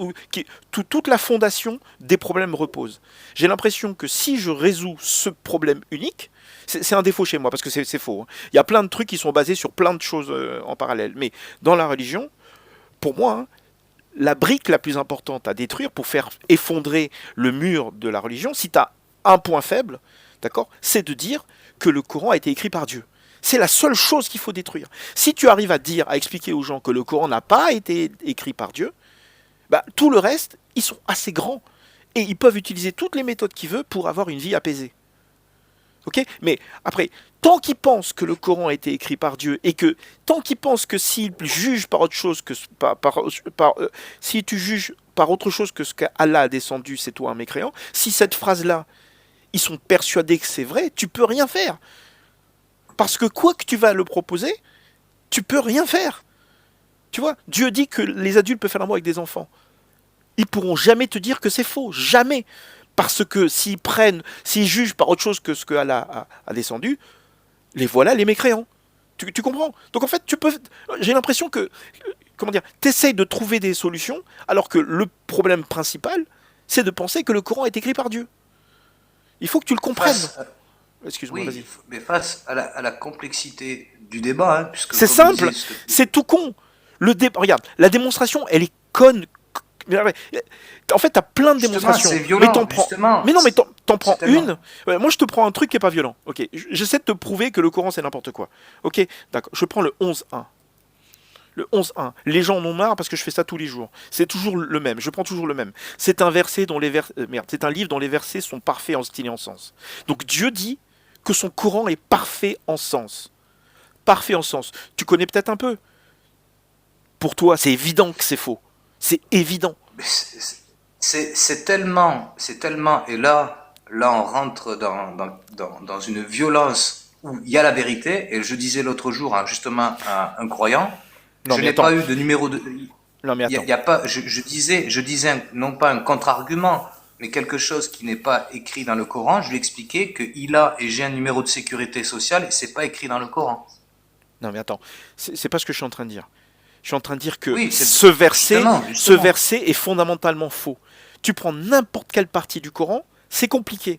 toute la fondation des problèmes repose. J'ai l'impression que si je résous ce problème unique, c'est un défaut chez moi, parce que c'est faux, hein. Il y a plein de trucs qui sont basés sur plein de choses en parallèle. Mais dans la religion, pour moi, hein, la brique la plus importante à détruire pour faire effondrer le mur de la religion, si tu as un point faible, d'accord, c'est de dire que le Coran a été écrit par Dieu. C'est la seule chose qu'il faut détruire. Si tu arrives à expliquer aux gens que le Coran n'a pas été écrit par Dieu, bah, tout le reste, ils sont assez grands. Et ils peuvent utiliser toutes les méthodes qu'ils veulent pour avoir une vie apaisée. Ok? Mais après, tant qu'ils pensent que le Coran a été écrit par Dieu et que tant qu'ils pensent que s'ils jugent par autre chose que si tu juges par autre chose que ce qu'Allah a descendu, c'est toi un mécréant. Si cette phrase-là, ils sont persuadés que c'est vrai, tu peux rien faire. Parce que quoi que tu vas le proposer, tu peux rien faire. Tu vois, Dieu dit que les adultes peuvent faire l'amour avec des enfants. Ils pourront jamais te dire que c'est faux, jamais. Parce que s'ils jugent par autre chose que ce que Allah a descendu, les voilà les mécréants. Tu comprends? Donc en fait, j'ai l'impression que, comment dire, t'essayes de trouver des solutions, alors que le problème principal, c'est de penser que le Coran est écrit par Dieu. Il faut que tu le comprennes.
face,
Excuse-moi,
oui,
vas-y.
mais face à la complexité du débat, hein, puisque
C'est
comme vous
simple,
disiez,
c'est tout con. Regarde, la démonstration, elle est conne. En fait, t'as plein de
justement,
démonstrations,
c'est
mais
violent, justement,
mais non, mais t'en
c'est
prends
tellement.
une. Ouais, moi, je te prends un truc qui est pas violent. Ok, j'essaie de te prouver que le Coran c'est n'importe quoi. Ok, d'accord. Je prends le 11.1. Le 11.1. Les gens en ont marre parce que je fais ça tous les jours. C'est toujours le même. Je prends toujours le même. C'est un verset dont c'est un livre dont les versets sont parfaits en style et en sens. Donc Dieu dit que son Coran est parfait en sens. Parfait en sens. Tu connais peut-être un peu. Pour toi, c'est évident que c'est faux. C'est évident.
Mais c'est tellement, et là, on rentre dans une violence où il y a la vérité. Et je disais l'autre jour, hein, justement, à un croyant,
Non
je
mais
n'ai
attends.
pas eu de numéro de.
Non mais attends.
Il y a pas, je disais non pas un contre-argument, mais quelque chose qui n'est pas écrit dans le Coran. Je lui expliquais que il a et j'ai un numéro de sécurité sociale et c'est pas écrit dans le Coran.
Non mais attends. C'est pas ce que je suis en train de dire. Je suis en train de dire que
Oui, c'est justement,
ce
justement.
verset est fondamentalement faux. Tu prends n'importe quelle partie du Coran, c'est compliqué.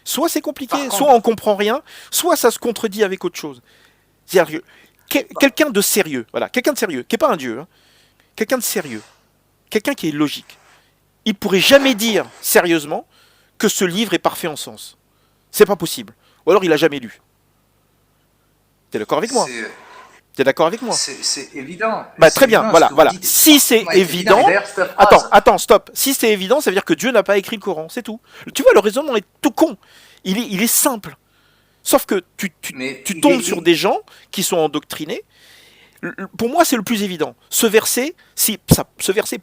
Soit c'est
Par
compliqué, soit
contre,
on comprend rien, soit ça se contredit avec autre chose. C'est-à-dire que quelqu'un de sérieux, voilà, quelqu'un de sérieux, qui n'est pas un dieu, hein, quelqu'un de sérieux, quelqu'un qui est logique, il pourrait jamais dire sérieusement que ce livre est parfait en sens. C'est pas possible. Ou alors il a jamais lu. T'es d'accord avec moi?
c'est
T'es d'accord avec moi?
c'est évident.
Bah
C'est
très bien,
évident ce
voilà,
que vous
voilà.
dites est
Si c'est
parfaitement évident. Et
évident,
d'ailleurs, cette phrase,
attends, stop. Si c'est évident, ça veut dire que Dieu n'a pas écrit le Coran, c'est tout. Tu vois, le raisonnement est tout con. Il est simple. Sauf que
mais
tu tombes sur des gens qui sont endoctrinés. Pour moi, c'est le plus évident. Ce verset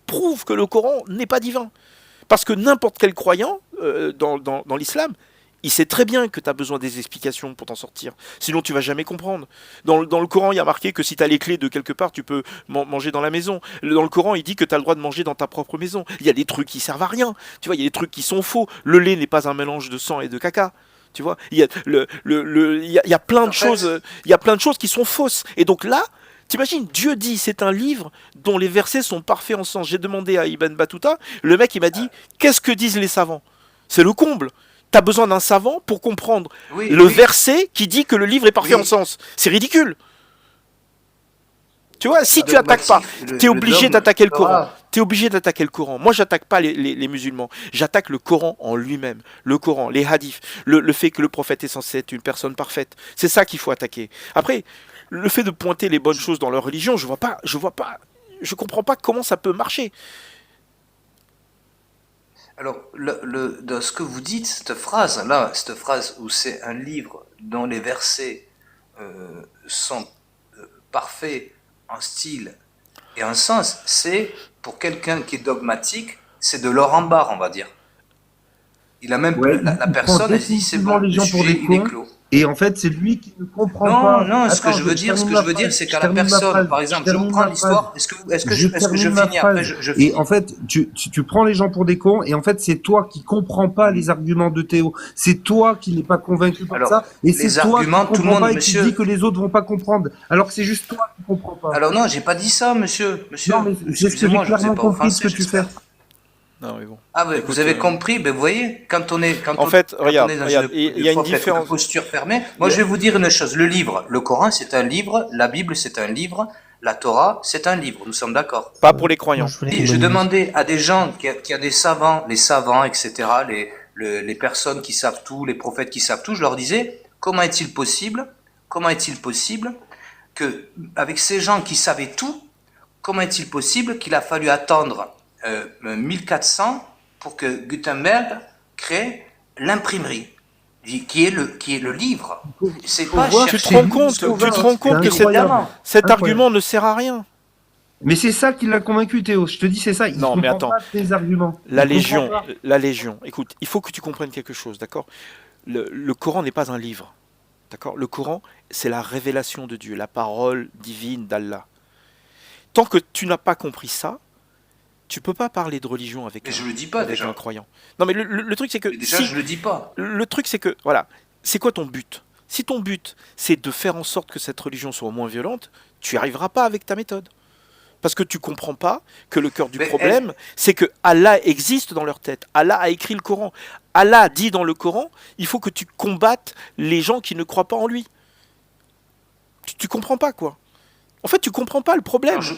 prouve que le Coran n'est pas divin. Parce que n'importe quel croyant dans l'islam, il sait très bien que tu as besoin des explications pour t'en sortir. Sinon, tu vas jamais comprendre. Dans le Coran, il y a marqué que si tu as les clés de quelque part, tu peux manger dans la maison. Dans le Coran, il dit que tu as le droit de manger dans ta propre maison. Il y a des trucs qui servent à rien. Tu vois, il y a des trucs qui sont faux. Le lait n'est pas un mélange de sang et de caca. Tu vois, il y a plein de
en fait,
choses, il y a plein de choses qui sont fausses. Et donc là, t'imagines, Dieu dit, c'est un livre dont les versets sont parfaits en sens. J'ai demandé à Ibn Battuta, le mec il m'a dit, qu'est-ce que disent les savants? C'est le comble. T'as besoin d'un savant pour comprendre
oui,
le
oui,
verset qui dit que le livre est parfait en
oui,
sens. C'est ridicule. Tu vois, si
le
tu attaques pas,
dogmatique,
t'es
le
obligé
dogme
d'attaquer le Coran.
fera.
T'es obligé d'attaquer le Coran. Moi, j'attaque pas les musulmans. J'attaque le Coran en lui-même. Le Coran, les hadiths, le fait que le prophète est censé être une personne parfaite. C'est ça qu'il faut attaquer. Après, le fait de pointer les bonnes choses dans leur religion, je comprends pas comment ça peut marcher.
Alors, dans ce que vous dites, cette phrase où c'est un livre dont les versets sont parfaits en style et en sens, c'est pour quelqu'un qui est dogmatique, c'est de l'or en barre, on va dire. Il a même
Ouais,
la
il prend
personne, elle se dit c'est
définitivement
bon,
les
le
gens pour
sujet
des
il est
cons.
clos.
Et en fait, c'est lui qui ne comprend
Non,
pas.
non,
Attends, je
ce que
termine
je
ma
veux dire,
phrase.
c'est
Je
qu'à la
termine ma
personne,
phrase.
par
Je
exemple, je
termine
reprends
ma phrase.
l'histoire,
Je
est-ce que je
termine ma
finis après,
phrase.
je
Et
finis.
en fait, tu prends les gens pour des cons, et en fait, c'est toi qui comprends pas les arguments de Théo. C'est toi qui n'es pas convaincu par
Alors,
ça, et c'est
les
toi qui
arguments, tout le
comprends
monde,
pas et qui dis
monsieur.
que les autres vont pas comprendre. Alors que c'est juste toi qui comprends pas.
Alors non, j'ai pas dit ça, monsieur.
Non,
Monsieur,
mais c'est ce que j'ai
excusez-moi, je vous ai
clairement
pas
compris de ce
offensé,
que tu fais.
j'espère.
Non, mais bon.
Ah, ben, vous
Écoute,
avez compris, ben, vous voyez,
en fait,
quand on
regarde,
est dans
regarde, il y a une
peut-être une
différence.
posture fermée,
Il
moi
y
je
a-
vais vous dire une chose, le livre, le Coran c'est un livre, la Bible c'est un livre, la Torah c'est un livre, nous sommes d'accord.
Pas pour les
Moi,
croyants.
je voulais
Et
une
je
bonne news.
demandais à des gens, qui a des savants, les savants, etc., les personnes qui savent tout, les prophètes qui savent tout, je leur disais, comment est-il possible que, avec ces gens qui savaient tout, comment est-il possible qu'il a fallu attendre 1400 pour que Gutenberg crée l'imprimerie, qui est le livre. C'est
Faut
pas
voir,
Tu te
chercher
rends
c'est
compte,
juste
tu te
convaincre.
rends compte
C'est
que
incroyable.
cet
Incroyable.
argument ne sert à rien.
Mais c'est ça qui l'a convaincu, Théo. Je te dis, c'est ça. Il
Non, mais
comprend
attends.
pas tes arguments.
La
Il comprend
Légion,
pas.
la Légion. Écoute, il faut que tu comprennes quelque chose, d'accord? Le Coran n'est pas un livre, d'accord? Le Coran, c'est la révélation de Dieu, la parole divine d'Allah. Tant que tu n'as pas compris ça, tu peux pas parler de religion
Mais je le dis pas
avec un
déjà.
croyant. Non, mais le truc c'est que
Mais déjà,
si
je le dis pas.
le truc c'est que voilà, c'est quoi ton but? Si ton but c'est de faire en sorte que cette religion soit moins violente, tu n'y arriveras pas avec ta méthode. Parce que tu comprends pas que le cœur du
Mais
problème, c'est que Allah existe dans leur tête. Allah a écrit le Coran. Allah dit dans le Coran, il faut que tu combattes les gens qui ne croient pas en lui. Tu comprends pas quoi. En fait, tu comprends pas le problème.
alors,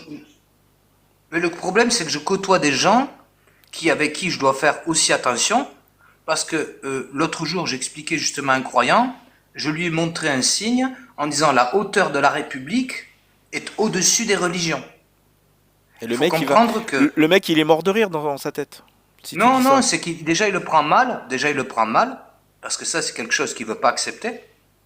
mais le problème, c'est que je côtoie des gens avec qui je dois faire aussi attention, parce que l'autre jour, j'expliquais justement à un croyant, je lui ai montré un signe en disant la hauteur de la République est au-dessus des religions.
Et
Il
le
faut
mec,
comprendre que
le mec, il est mort de rire dans sa tête. Si tu
non,
dis
non,
ça.
c'est qu'il déjà il le prend mal. Déjà il le prend mal parce que ça c'est quelque chose qu'il veut pas accepter.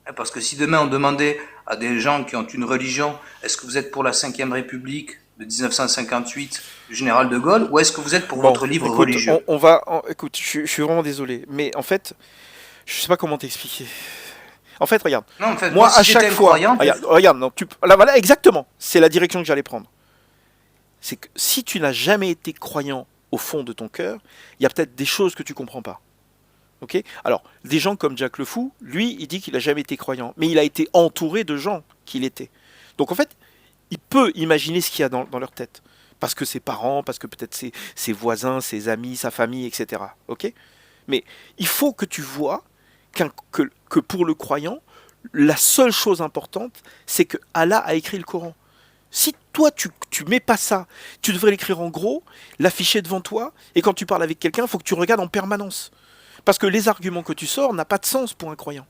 Hein, parce que si demain on demandait à des gens qui ont une religion, est-ce que vous êtes pour la Cinquième République de 1958 du général de Gaulle ou est-ce que vous êtes pour
Bon,
votre livre
écoute,
religieux?
écoute, je suis vraiment désolé, mais en fait, je sais pas comment t'expliquer. En fait, regarde,
Non, en fait,
moi
moi si
à
j'étais
chaque
un
fois,
croyant,
regarde, non, là voilà, exactement, c'est la direction que j'allais prendre. C'est que si tu n'as jamais été croyant au fond de ton cœur, il y a peut-être des choses que tu comprends pas. Ok? Alors, des gens comme Jack le Fou, lui, il dit qu'il a jamais été croyant, mais il a été entouré de gens qui l'étaient. Donc en fait, il peut imaginer ce qu'il y a dans leur tête. Parce que ses parents, parce que peut-être ses voisins, ses amis, sa famille, etc. Ok? Mais il faut que tu vois que pour le croyant, la seule chose importante, c'est que Allah a écrit le Coran. Si toi, tu mets pas ça, tu devrais l'écrire en gros, l'afficher devant toi, et quand tu parles avec quelqu'un, il faut que tu regardes en permanence. Parce que les arguments que tu sors n'ont pas de sens pour un croyant.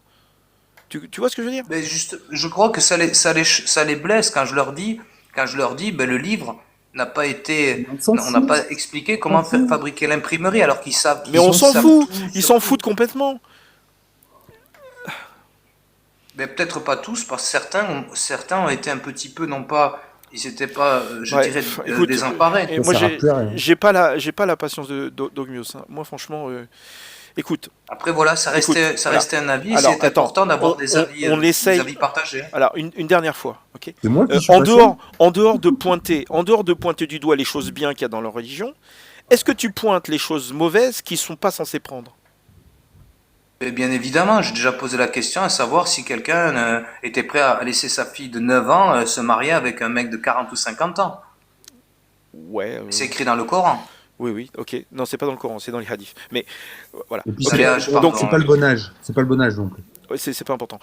Tu vois ce que je veux dire?
mais juste, je crois que ça les blesse quand je leur dis, ben, le livre n'a pas été,
On s'en
on n'a
fout.
pas expliqué
On
comment
s'en fout.
fabriquer l'imprimerie alors qu'ils savent,
Mais on
Ils
s'en
savent
fout,
tout
ils
sur
s'en
tout.
foutent complètement.
Mais peut-être pas tous, parce que certains ont été un petit peu, non pas, ils n'étaient pas, je
Ouais,
dirais,
écoute,
désemparés.
et
Ça
moi
sert à plus à rien.
j'ai pas la patience d'Ogmios. Hein. Moi franchement, écoute,
Après, voilà, ça restait un avis, et
alors
c'est
attends,
important d'avoir des avis,
on essaye.
des avis partagés.
Alors une dernière fois, ok.
C'est moi qui suis
En
passé.
dehors de pointer du doigt les choses bien qu'il y a dans leur religion, est-ce que tu pointes les choses mauvaises qui sont pas censées prendre?
Et bien évidemment, j'ai déjà posé la question à savoir si quelqu'un était prêt à laisser sa fille de 9 ans se marier avec un mec de 40 ou 50 ans.
Ouais.
C'est écrit dans le Coran.
Oui, ok. Non, c'est pas dans le Coran, c'est dans les hadiths. Mais voilà.
Et puis
Allez, âge,
c'est
pardon.
donc c'est pas le bon âge. C'est pas le bon âge non plus.
Ouais, c'est pas important.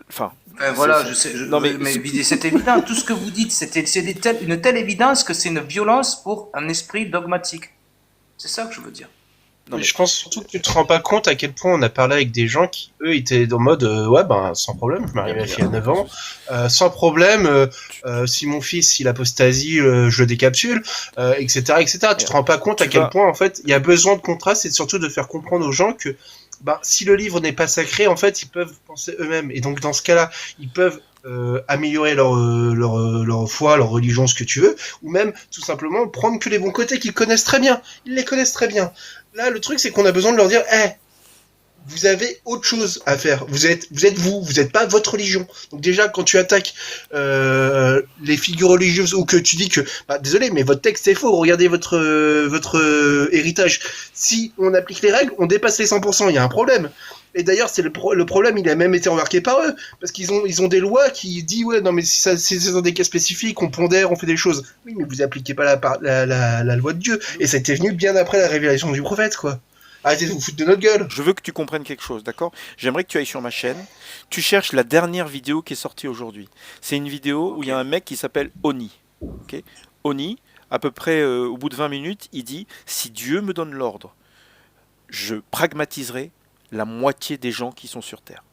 Enfin,
Enfin, voilà,
c'est-
je sais,
non, mais
c'est évident. Tout ce que vous dites, une telle évidence que c'est une violence pour un esprit dogmatique. C'est ça que je veux dire.
Non mais
Je pense surtout que tu te rends pas compte à quel point on a parlé avec des gens qui, eux, étaient en mode ouais, ben, sans problème, je marie ma fille à 9 ans, sans problème, si mon fils il apostasie, je le décapsule, etc., etc. Tu te rends pas compte à
Tu
quel
vas-
point, en fait, il y a besoin de contraste et surtout de faire comprendre aux gens que bah, si le livre n'est pas sacré, en fait, ils peuvent penser eux-mêmes. Et donc, dans ce cas-là, ils peuvent améliorer leur foi, leur religion, ce que tu veux, ou même, tout simplement, prendre que les bons côtés qu'ils connaissent très bien. Ils les connaissent très bien. Là, le truc, c'est qu'on a besoin de leur dire, vous avez autre chose à faire. Vous êtes vous n'êtes pas votre religion. Donc déjà, quand tu attaques les figures religieuses ou que tu dis que, bah, désolé, mais votre texte est faux. Regardez votre héritage. Si on applique les règles, on dépasse les 100%. Il y a un problème. Et d'ailleurs, c'est le problème. Il a même été remarqué par eux parce qu'ils ont des lois qui disent ouais, non mais si c'est dans des cas spécifiques, on pondère, on fait des choses. Oui, mais vous appliquez pas la loi de Dieu. Et ça a été venu bien après la révélation du prophète, quoi. Arrêtez de vous foutre de notre gueule.
Je veux que tu comprennes quelque chose, d'accord? J'aimerais que tu ailles sur ma chaîne. Tu cherches la dernière vidéo qui est sortie aujourd'hui. C'est une vidéo où il y a un mec qui s'appelle Oni. Ok. Oni, à peu près au bout de 20 minutes, il dit si Dieu me donne l'ordre, je pragmatiserai la moitié des gens qui sont sur Terre.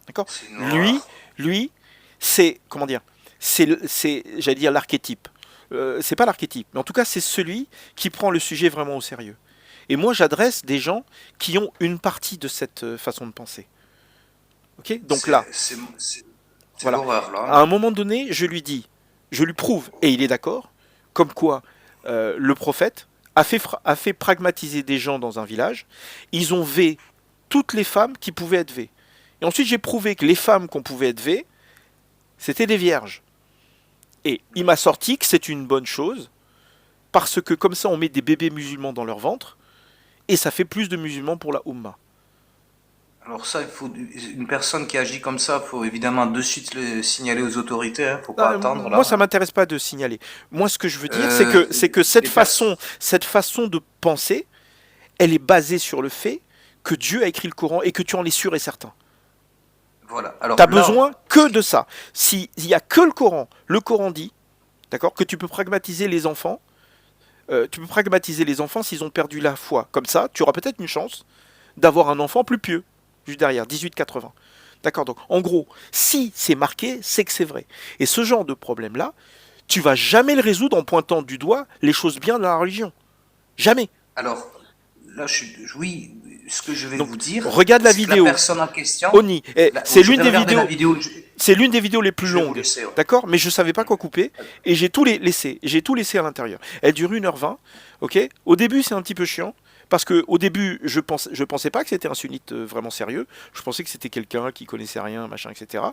D'accord?
C'est une horreur.
Lui, c'est comment dire? J'allais dire l'archétype. C'est pas l'archétype, mais en tout cas, c'est celui qui prend le sujet vraiment au sérieux. Et moi, j'adresse des gens qui ont une partie de cette façon de penser. Ok? Donc là,
C'est
voilà.
l'horreur, là.
À un moment donné, je lui dis, je lui prouve, et il est d'accord, comme quoi le prophète a fait pragmatiser des gens dans un village. Ils ont V toutes les femmes qui pouvaient être V. Et ensuite, j'ai prouvé que les femmes qu'on pouvait être V, c'était des vierges. Et il m'a sorti que c'est une bonne chose, parce que comme ça, on met des bébés musulmans dans leur ventre, et ça fait plus de musulmans pour la Ummah.
Alors ça, il faut une personne qui agit comme ça, il faut évidemment de suite le signaler aux autorités, hein, faut pas attendre là.
Moi, ça m'intéresse pas de signaler. Moi, ce que je veux dire,
Euh,
c'est que cette
les
façon de penser, elle est basée sur le fait que Dieu a écrit le Coran et que tu en es sûr et certain.
Voilà. Alors
Tu as
là,
besoin que de ça. S'il n'y a que le Coran dit, d'accord, que tu peux pragmatiser les enfants. Tu peux pragmatiser les enfants s'ils ont perdu la foi. Comme ça, tu auras peut-être une chance d'avoir un enfant plus pieux, juste derrière, 18-80. D'accord, donc en gros, si c'est marqué, c'est que c'est vrai. Et ce genre de problème-là, tu vas jamais le résoudre en pointant du doigt les choses bien de la religion. Jamais.
alors là, oui, ce que je vais
Donc,
vous dire,
regarde la
c'est que
vidéo.
la personne en question,
Oni, c'est
je
l'une
vais
des
regarder la
vidéos.
vidéo.
C'est l'une des vidéos les plus
Je vais vous
longues,
laisser, ouais.
d'accord? Mais je savais pas quoi couper et j'ai tout laissé. J'ai tout laissé à l'intérieur. Elle dure 1h20, ok? Au début, c'est un petit peu chiant parce que au début, je pensais pas que c'était un sunnite vraiment sérieux. Je pensais que c'était quelqu'un qui connaissait rien, machin, etc.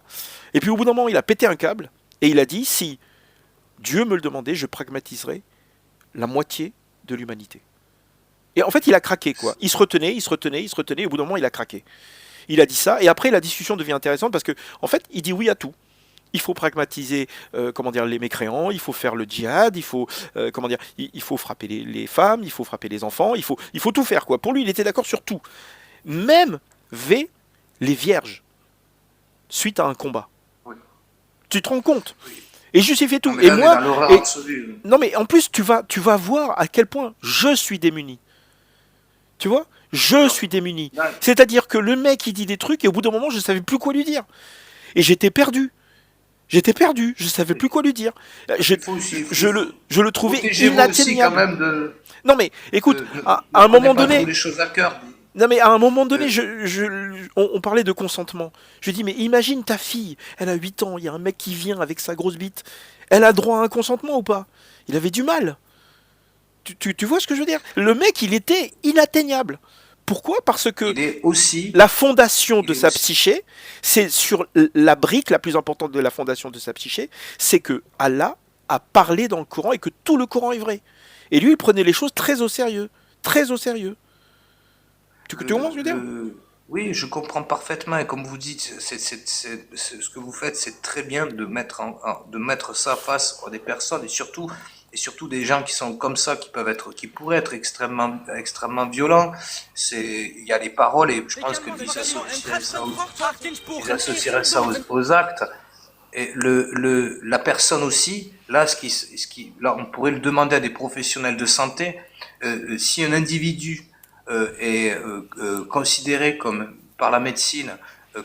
Et puis au bout d'un moment, il a pété un câble et il a dit si Dieu me le demandait, je pragmatiserais la moitié de l'humanité. Et en fait, il a craqué, quoi. Il se retenait, et au bout d'un moment, il a craqué. Il a dit ça, et après la discussion devient intéressante parce que, en fait, il dit oui à tout. Il faut pragmatiser, comment dire, les mécréants, il faut faire le djihad, il faut, comment dire, il faut frapper les femmes, il faut frapper les enfants, il faut tout faire, quoi. Pour lui, il était d'accord sur tout. Même V, les vierges, suite à un combat.
Oui.
Tu te rends compte? Et justifier tout.
Non, mais
Et
là, on est
moi,
dans l'horreur
et-
absolue.
non mais en plus, tu vas voir à quel point je suis démuni. Tu vois? Je suis démuni.
Là,
C'est-à-dire que le mec, il dit des trucs et au bout d'un moment, je ne savais plus quoi lui dire. Et j'étais perdu. Je ne savais plus quoi lui dire. Je,
il faut aussi,
je le trouvais
protégez-vous aussi quand
inatteignable.
même de,
Non mais, écoute,
ne
à un
prenez
moment
pas
donné,
trop les choses à cœur.
non mais à un moment donné,
Euh,
on parlait de consentement. Je dis, mais imagine ta fille, elle a 8 ans, il y a un mec qui vient avec sa grosse bite. Elle a droit à un consentement ou pas? Il avait du mal. Tu vois ce que je veux dire? Le mec, il était inatteignable. Pourquoi? Parce que
il est aussi,
la fondation de
il est
sa
aussi,
psyché, c'est sur la brique la plus importante de la fondation de sa psyché, c'est que Allah a parlé dans le Coran et que tout le Coran est vrai. Et lui, il prenait les choses très au sérieux. Très au sérieux. Tu comprends ce que je veux dire?
oui, je comprends parfaitement. Et comme vous dites, ce que vous faites, c'est très bien de mettre de mettre ça face à des personnes et surtout des gens qui sont comme ça, qui pourraient être extrêmement violents. Il y a les paroles et je pense que ils associeraient ça aux actes. Et la personne aussi, là, là, on pourrait le demander à des professionnels de santé, si un individu est considéré comme, par la médecine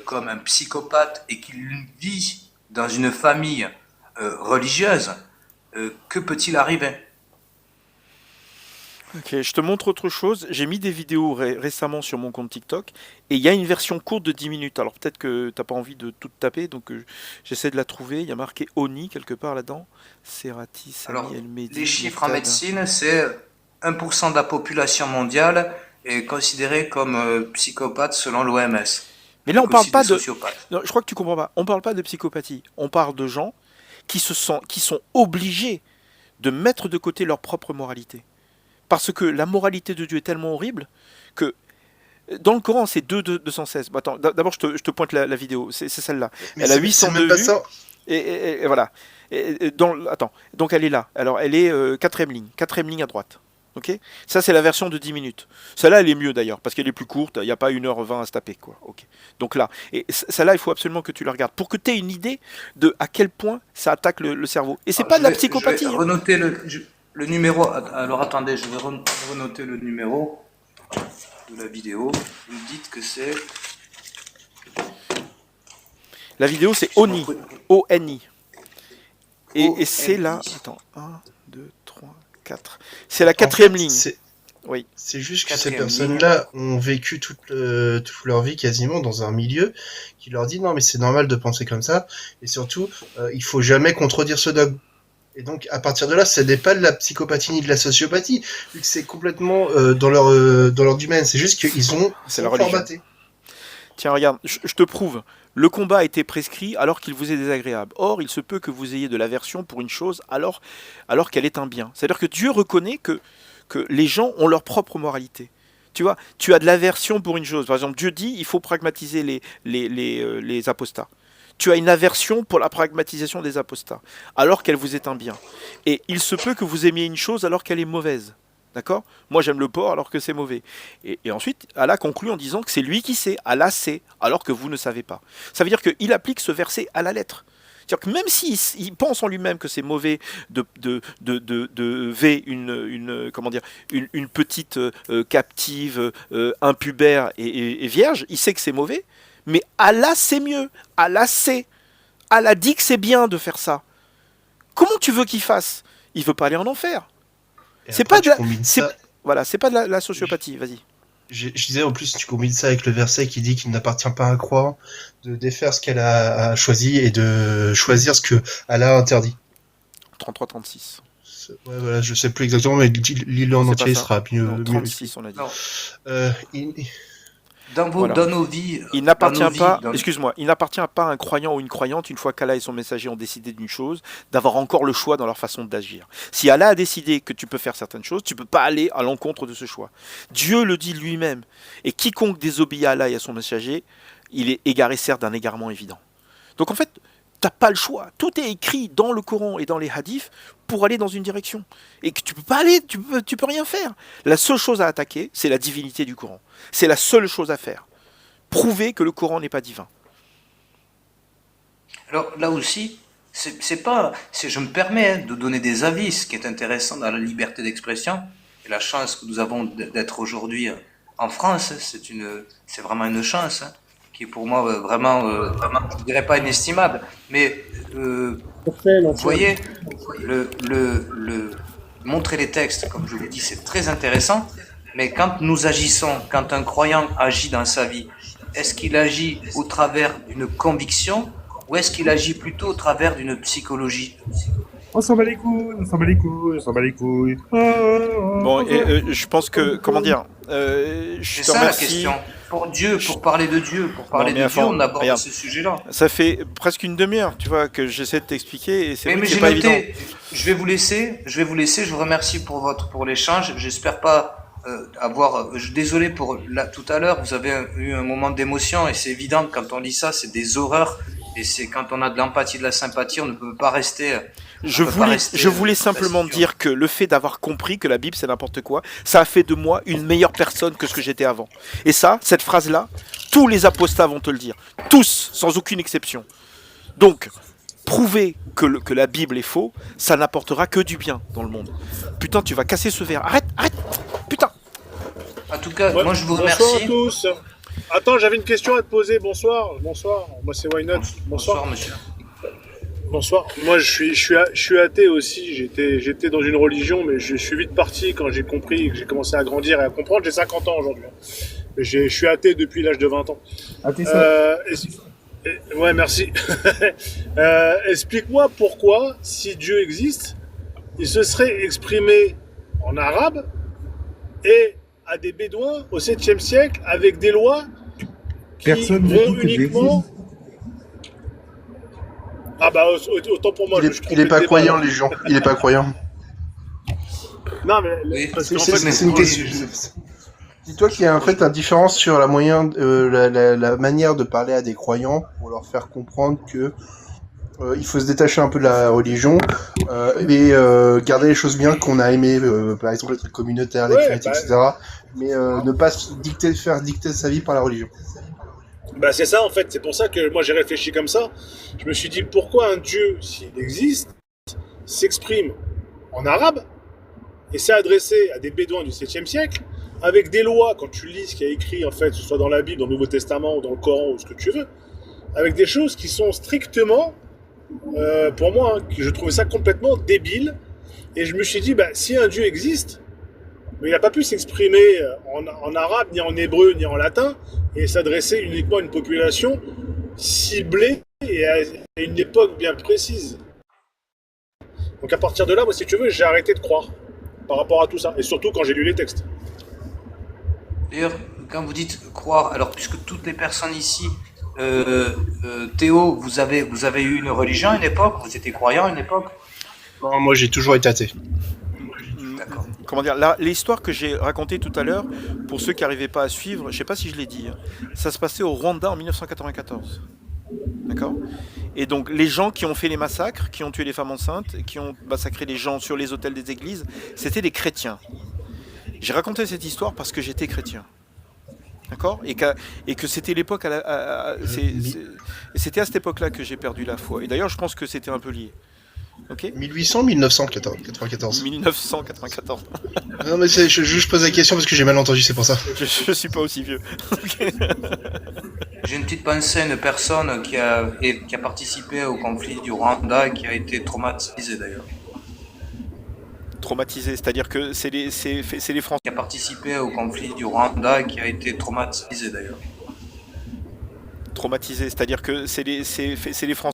comme un psychopathe et qu'il vit dans une famille religieuse, que peut-il arriver?
Ok, je te montre autre chose. J'ai mis des vidéos récemment sur mon compte TikTok et il y a une version courte de 10 minutes. Alors peut-être que t'as pas envie de tout taper, donc j'essaie de la trouver. Il y a marqué Oni quelque part là-dedans. Serati, Sami,
Alors,
El Mehdi,
les chiffres en
Mourtada.
médecine, c'est 1% de la population mondiale est considérée comme psychopathe selon l'OMS,
Mais là, on
donc
parle
aussi
pas
des
de.
sociopathes.
Non, je crois que tu comprends pas. On parle pas de psychopathie. On parle de gens qui sont obligés de mettre de côté leur propre moralité. Parce que la moralité de Dieu est tellement horrible que dans le Coran, c'est 216. Bon, attends, d'abord, je te pointe la vidéo. C'est celle-là.
Mais
Elle a
c'est
802
même pas
vues.
ça.
Et voilà. Attends. Donc elle est là. Alors elle est quatrième ligne à droite. Ok. Ça c'est la version de 10 minutes. Celle-là elle est mieux d'ailleurs parce qu'elle est plus courte. Il n'y a pas 1h20 à se taper quoi. Ok. Donc là. Et celle-là il faut absolument que tu la regardes pour que tu aies une idée de à quel point ça attaque le cerveau. Et c'est
Alors,
pas de la
je vais
psychopathie. Hein.
renoter le numéro. Alors attendez, je vais renoter le numéro de la vidéo. Vous me dites que c'est.
La vidéo c'est Oni. O-N-I. Et c'est là. Attends. 1, 2, 3, 4. C'est la quatrième ligne. Oui.
C'est juste que ces
Quatrième
personnes-là ont vécu toute leur vie quasiment dans un milieu qui leur dit non mais c'est normal de penser comme ça et surtout il faut jamais contredire ce dogme. Et donc à partir de là, ça n'est pas de la psychopathie ni de la sociopathie vu que c'est complètement dans leur domaine. C'est juste qu'ils sont
la religion.
formatés.
Tiens, regarde, je te prouve. Le combat a été prescrit alors qu'il vous est désagréable. Or, il se peut que vous ayez de l'aversion pour une chose alors qu'elle est un bien. C'est-à-dire que Dieu reconnaît que les gens ont leur propre moralité. Tu vois, tu as de l'aversion pour une chose. Par exemple, Dieu dit il faut pragmatiser les apostats. Tu as une aversion pour la pragmatisation des apostats, alors qu'elle vous est un bien. Et il se peut que vous aimiez une chose alors qu'elle est mauvaise. D'accord? Moi j'aime le porc alors que c'est mauvais. Et ensuite, Allah conclut en disant que c'est lui qui sait, Allah sait, alors que vous ne savez pas. Ça veut dire qu'il applique ce verset à la lettre. C'est-à-dire que même s'il pense en lui-même que c'est mauvais de V une petite captive, impubère et vierge, il sait que c'est mauvais, mais Allah sait mieux. Allah sait. Allah dit que c'est bien de faire ça. Comment tu veux qu'il fasse? Il veut pas aller en enfer. C'est pas de la, voilà, c'est pas de la sociopathie, vas-y.
Je disais en plus, tu combines ça avec le verset qui dit qu'il n'appartient pas à un croyant de défaire ce qu'elle a choisi et de choisir ce que Allah a interdit.
33-36.
Ouais, voilà, je sais plus exactement, mais l'île en entier sera mieux.
Non, 36, on a dit.
Dans nos vies,
il n'appartient pas, excuse-moi, il n'appartient pas à un croyant ou une croyante, une fois qu'Allah et son messager ont décidé d'une chose, d'avoir encore le choix dans leur façon d'agir. Si Allah a décidé que tu peux faire certaines choses, tu ne peux pas aller à l'encontre de ce choix. Dieu le dit lui-même. Et quiconque désobéit à Allah et à son messager, il est égaré certes d'un égarement évident. Donc en fait, tu n'as pas le choix. Tout est écrit dans le Coran et dans les hadiths pour aller dans une direction. Et que tu peux pas aller, tu peux rien faire. La seule chose à attaquer, c'est la divinité du Coran. C'est la seule chose à faire. Prouver que le Coran n'est pas divin.
Alors là aussi, je me permets de donner des avis, ce qui est intéressant dans la liberté d'expression, et la chance que nous avons d'être aujourd'hui en France, c'est vraiment une chance, qui est pour moi vraiment, je ne dirais pas inestimable, mais vous voyez, montrer les textes, comme je vous dis, c'est très intéressant, mais quand nous agissons, quand un croyant agit dans sa vie, est-ce qu'il agit au travers d'une conviction ou est-ce qu'il agit plutôt au travers d'une psychologie?
On s'en bat les couilles, on s'en bat les couilles, on s'en bat les couilles.
Bon, et je pense que, comment dire, je te remercie.
La question. Pour Dieu, pour parler de Dieu, on aborde ce sujet-là.
Ça fait presque une demi-heure, tu vois, que j'essaie de t'expliquer et c'est
mais
pas évident.
Je vais vous laisser, je vous remercie pour l'échange, j'espère pas désolé pour tout à l'heure, vous avez eu un moment d'émotion et c'est évident que quand on lit ça, c'est des horreurs et c'est quand on a de l'empathie, de la sympathie, on ne peut pas rester.
Je voulais simplement dire que le fait d'avoir compris que la Bible c'est n'importe quoi, ça a fait de moi une meilleure personne que ce que j'étais avant. Et ça, cette phrase-là, tous les apostats vont te le dire. Tous, sans aucune exception. Donc, prouver que la Bible est faux, ça n'apportera que du bien dans le monde. Putain, tu vas casser ce verre. Arrête, arrête. Putain.
En tout cas,
Ouais,
moi je vous
bonsoir
remercie.
à tous. Attends, j'avais une question à te poser. Bonsoir. Bonsoir. Moi, c'est Why Not.
Bonsoir, monsieur.
Bonsoir. Moi, je suis athée aussi. J'étais dans une religion, mais je suis vite parti quand j'ai compris, que j'ai commencé à grandir et à comprendre. J'ai 50 ans aujourd'hui. Mais je suis athée depuis l'âge de 20 ans.
Ah, t'es ça.
Ouais, merci. Explique-moi pourquoi, si Dieu existe, il se serait exprimé en arabe et à des bédouins au 7e siècle avec des lois qui
Personne ne
vont
dit que Dieu
uniquement... Ah bah autant pour moi.
Il est pas croyant, les gens. Il est pas croyant.
Non mais
Oui.
parce qu'en
C'est
fait,
une question. Dis-toi qu'il y a en fait une différence sur la manière de parler à des croyants pour leur faire comprendre que il faut se détacher un peu de la religion et garder les choses bien qu'on a aimées, par exemple les trucs communautaires, les
Ouais,
fêtes,
bah-
etc. Mais ne pas faire dicter sa vie par la religion.
Bah c'est ça en fait, c'est pour ça que moi j'ai réfléchi comme ça. Je me suis dit pourquoi un dieu, s'il existe, s'exprime en arabe et s'est adressé à des bédouins du 7e siècle avec des lois, quand tu lis ce qu'il y a écrit en fait, que ce soit dans la Bible, dans le Nouveau Testament ou dans le Coran ou ce que tu veux, avec des choses qui sont strictement, pour moi, que je trouvais ça complètement débile. Et je me suis dit, bah, si un dieu existe, mais il n'a pas pu s'exprimer en arabe, ni en hébreu, ni en latin, et s'adresser uniquement à une population ciblée et à une époque bien précise. Donc à partir de là, moi, si tu veux, j'ai arrêté de croire par rapport à tout ça, et surtout quand j'ai lu les textes.
D'ailleurs, quand vous dites croire, alors puisque toutes les personnes ici, Théo, vous avez eu une religion à une époque, vous étiez croyant à une époque?
Non, moi j'ai toujours été athée.
D'accord.
Comment dire, l'histoire que j'ai racontée tout à l'heure, pour ceux qui n'arrivaient pas à suivre, je sais pas si je l'ai dit, hein, ça se passait au Rwanda en 1994. D'accord? Et donc les gens qui ont fait les massacres, qui ont tué les femmes enceintes, qui ont massacré les gens sur les autels des églises, c'était des chrétiens. J'ai raconté cette histoire parce que j'étais chrétien. D'accord? Et que c'était l'époque, c'était à cette époque-là que j'ai perdu la foi. Et d'ailleurs, je pense que c'était un peu lié. Ok?
1800-1994.
1994.
Non mais je pose la question parce que j'ai mal entendu, c'est pour ça.
Je suis pas aussi vieux.
J'ai une petite pensée à une personne qui a participé au conflit du Rwanda et qui a été traumatisée d'ailleurs.
Traumatisé, c'est-à-dire que c'est les Français.
Qui a participé au conflit du Rwanda et qui a été traumatisée d'ailleurs.
Traumatisé, c'est-à-dire que c'est les Français.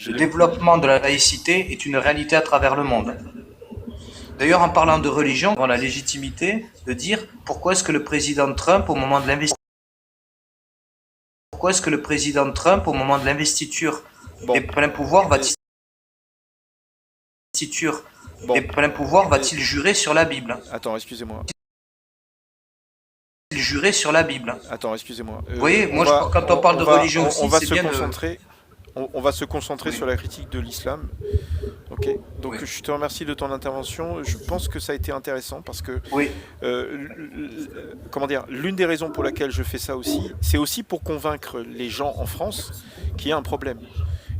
Le développement de la laïcité est une réalité à travers le monde. D'ailleurs, en parlant de religion, on a la légitimité de dire pourquoi est-ce que le président Trump, au moment de l'investiture
Bon.
des pleins pouvoirs, va-t-il jurer sur la Bible?
Attends, excusez-moi.
Jurer sur la Bible.
Attends, excusez-moi.
Vous voyez, moi, quand on parle de religion aussi,
on va
c'est
se
bien
concentrer. On va se concentrer
Oui.
sur la critique de l'islam. Ok. Donc
Oui.
je te remercie de ton intervention. Je pense que ça a été intéressant parce que
Oui,
comment dire, l'une des raisons pour laquelle je fais ça aussi, c'est aussi pour convaincre les gens en France qu'il y a un problème.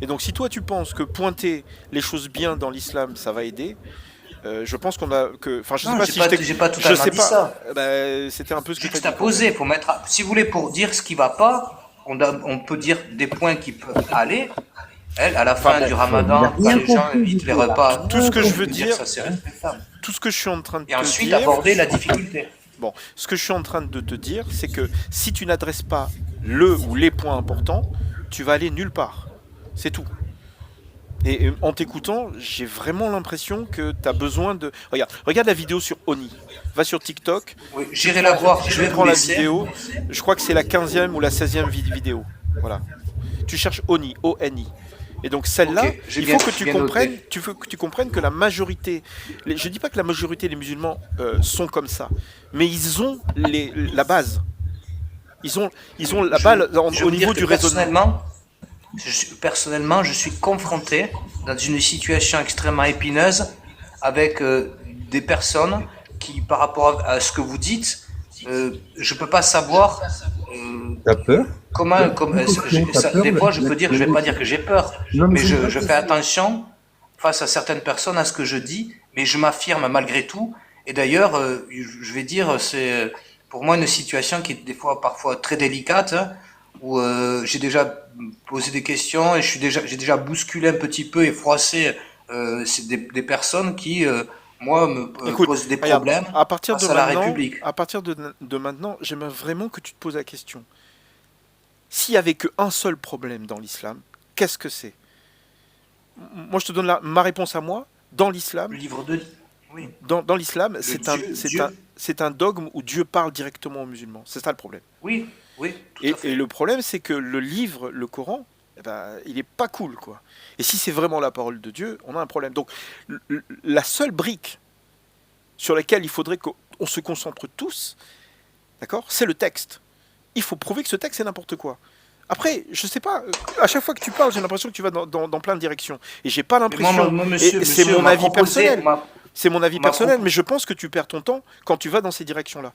Et donc si toi tu penses que pointer les choses bien dans l'islam ça va aider, je pense qu'on a que, enfin je sais
non,
pas
j'ai
si
pas,
je t'ai-
j'ai pas
je
totalement
sais
dit
pas.
ça.
C'était un peu ce que tu as dit.
Juxtaposé, faut mettre, si vous voulez, pour dire ce qui va pas, on peut dire des points qui peuvent aller. À la fin du Ramadan, quand les gens évitent les repas,
Tout ce que je veux
on peut
dire,
ça c'est respectable.
tout ce que je suis en train de
Et
te
ensuite
dire.
aborder la difficulté.
Bon, ce que je suis en train de te dire, c'est que si tu n'adresses pas le ou les points importants, tu vas aller nulle part. C'est tout. Et en t'écoutant, j'ai vraiment l'impression que tu as besoin de... Regarde la vidéo sur Oni. Va sur TikTok.
Oui, j'irai la voir, je vais
prends
vous
la
laisser.
vidéo. Je crois que c'est la 15e ou la 16e vidéo. Voilà. Tu cherches Oni, O-N-I. Et donc celle-là,
Ok, j'ai
il
bien-
faut que tu
bien
comprennes,
noté.
que tu comprennes que la majorité, je dis pas que la majorité des musulmans sont comme ça, mais ils ont la base. Ils ont la balle
Je
au
veux
niveau
dire
du
que
raisonnement.
personnellement, je suis confronté dans une situation extrêmement épineuse avec des personnes qui, par rapport à ce que vous dites, je peux pas savoir
T'as peur? T'as peur,
des
mais
fois, je
la-
peux dire, je vais pas dire que j'ai peur,
Non, mais
mais
c'est une vraie
je fais
question.
attention face à certaines personnes à ce que je dis, mais je m'affirme malgré tout. Et d'ailleurs, je vais dire, c'est pour moi une situation qui est des fois parfois très délicate, hein, où j'ai déjà posé des questions et j'ai déjà bousculé un petit peu et froissé c'est des personnes qui, moi, me
Écoute,
posent des
regarde,
problèmes
à partir de
face à la
maintenant,
République.
j'aimerais vraiment que tu te poses la question. S'il y avait qu'un seul problème dans l'islam, qu'est-ce que c'est? Moi, je te donne ma réponse à moi. Dans l'islam,
Le livre de... Oui,
dans l'islam,
le Dieu.
c'est un dogme où Dieu parle directement aux musulmans. C'est ça le problème.
Oui, oui, tout à
Et
fait.
le problème, c'est que le livre, le Coran, eh ben, il est pas cool, quoi. Et si c'est vraiment la parole de Dieu, on a un problème. Donc, la seule brique sur laquelle il faudrait qu'on se concentre tous, d'accord, c'est le texte. Il faut prouver que ce texte est n'importe quoi. Après, je sais pas, à chaque fois que tu parles, j'ai l'impression que tu vas dans plein de directions. Et j'ai pas
Mais
l'impression,
monsieur,
et c'est
monsieur, on
mon
m'a
avis
proposé,
personnel, c'est mon avis
on m'a
personnel,
propo-
mais je pense que tu perds ton temps quand tu vas dans ces directions-là.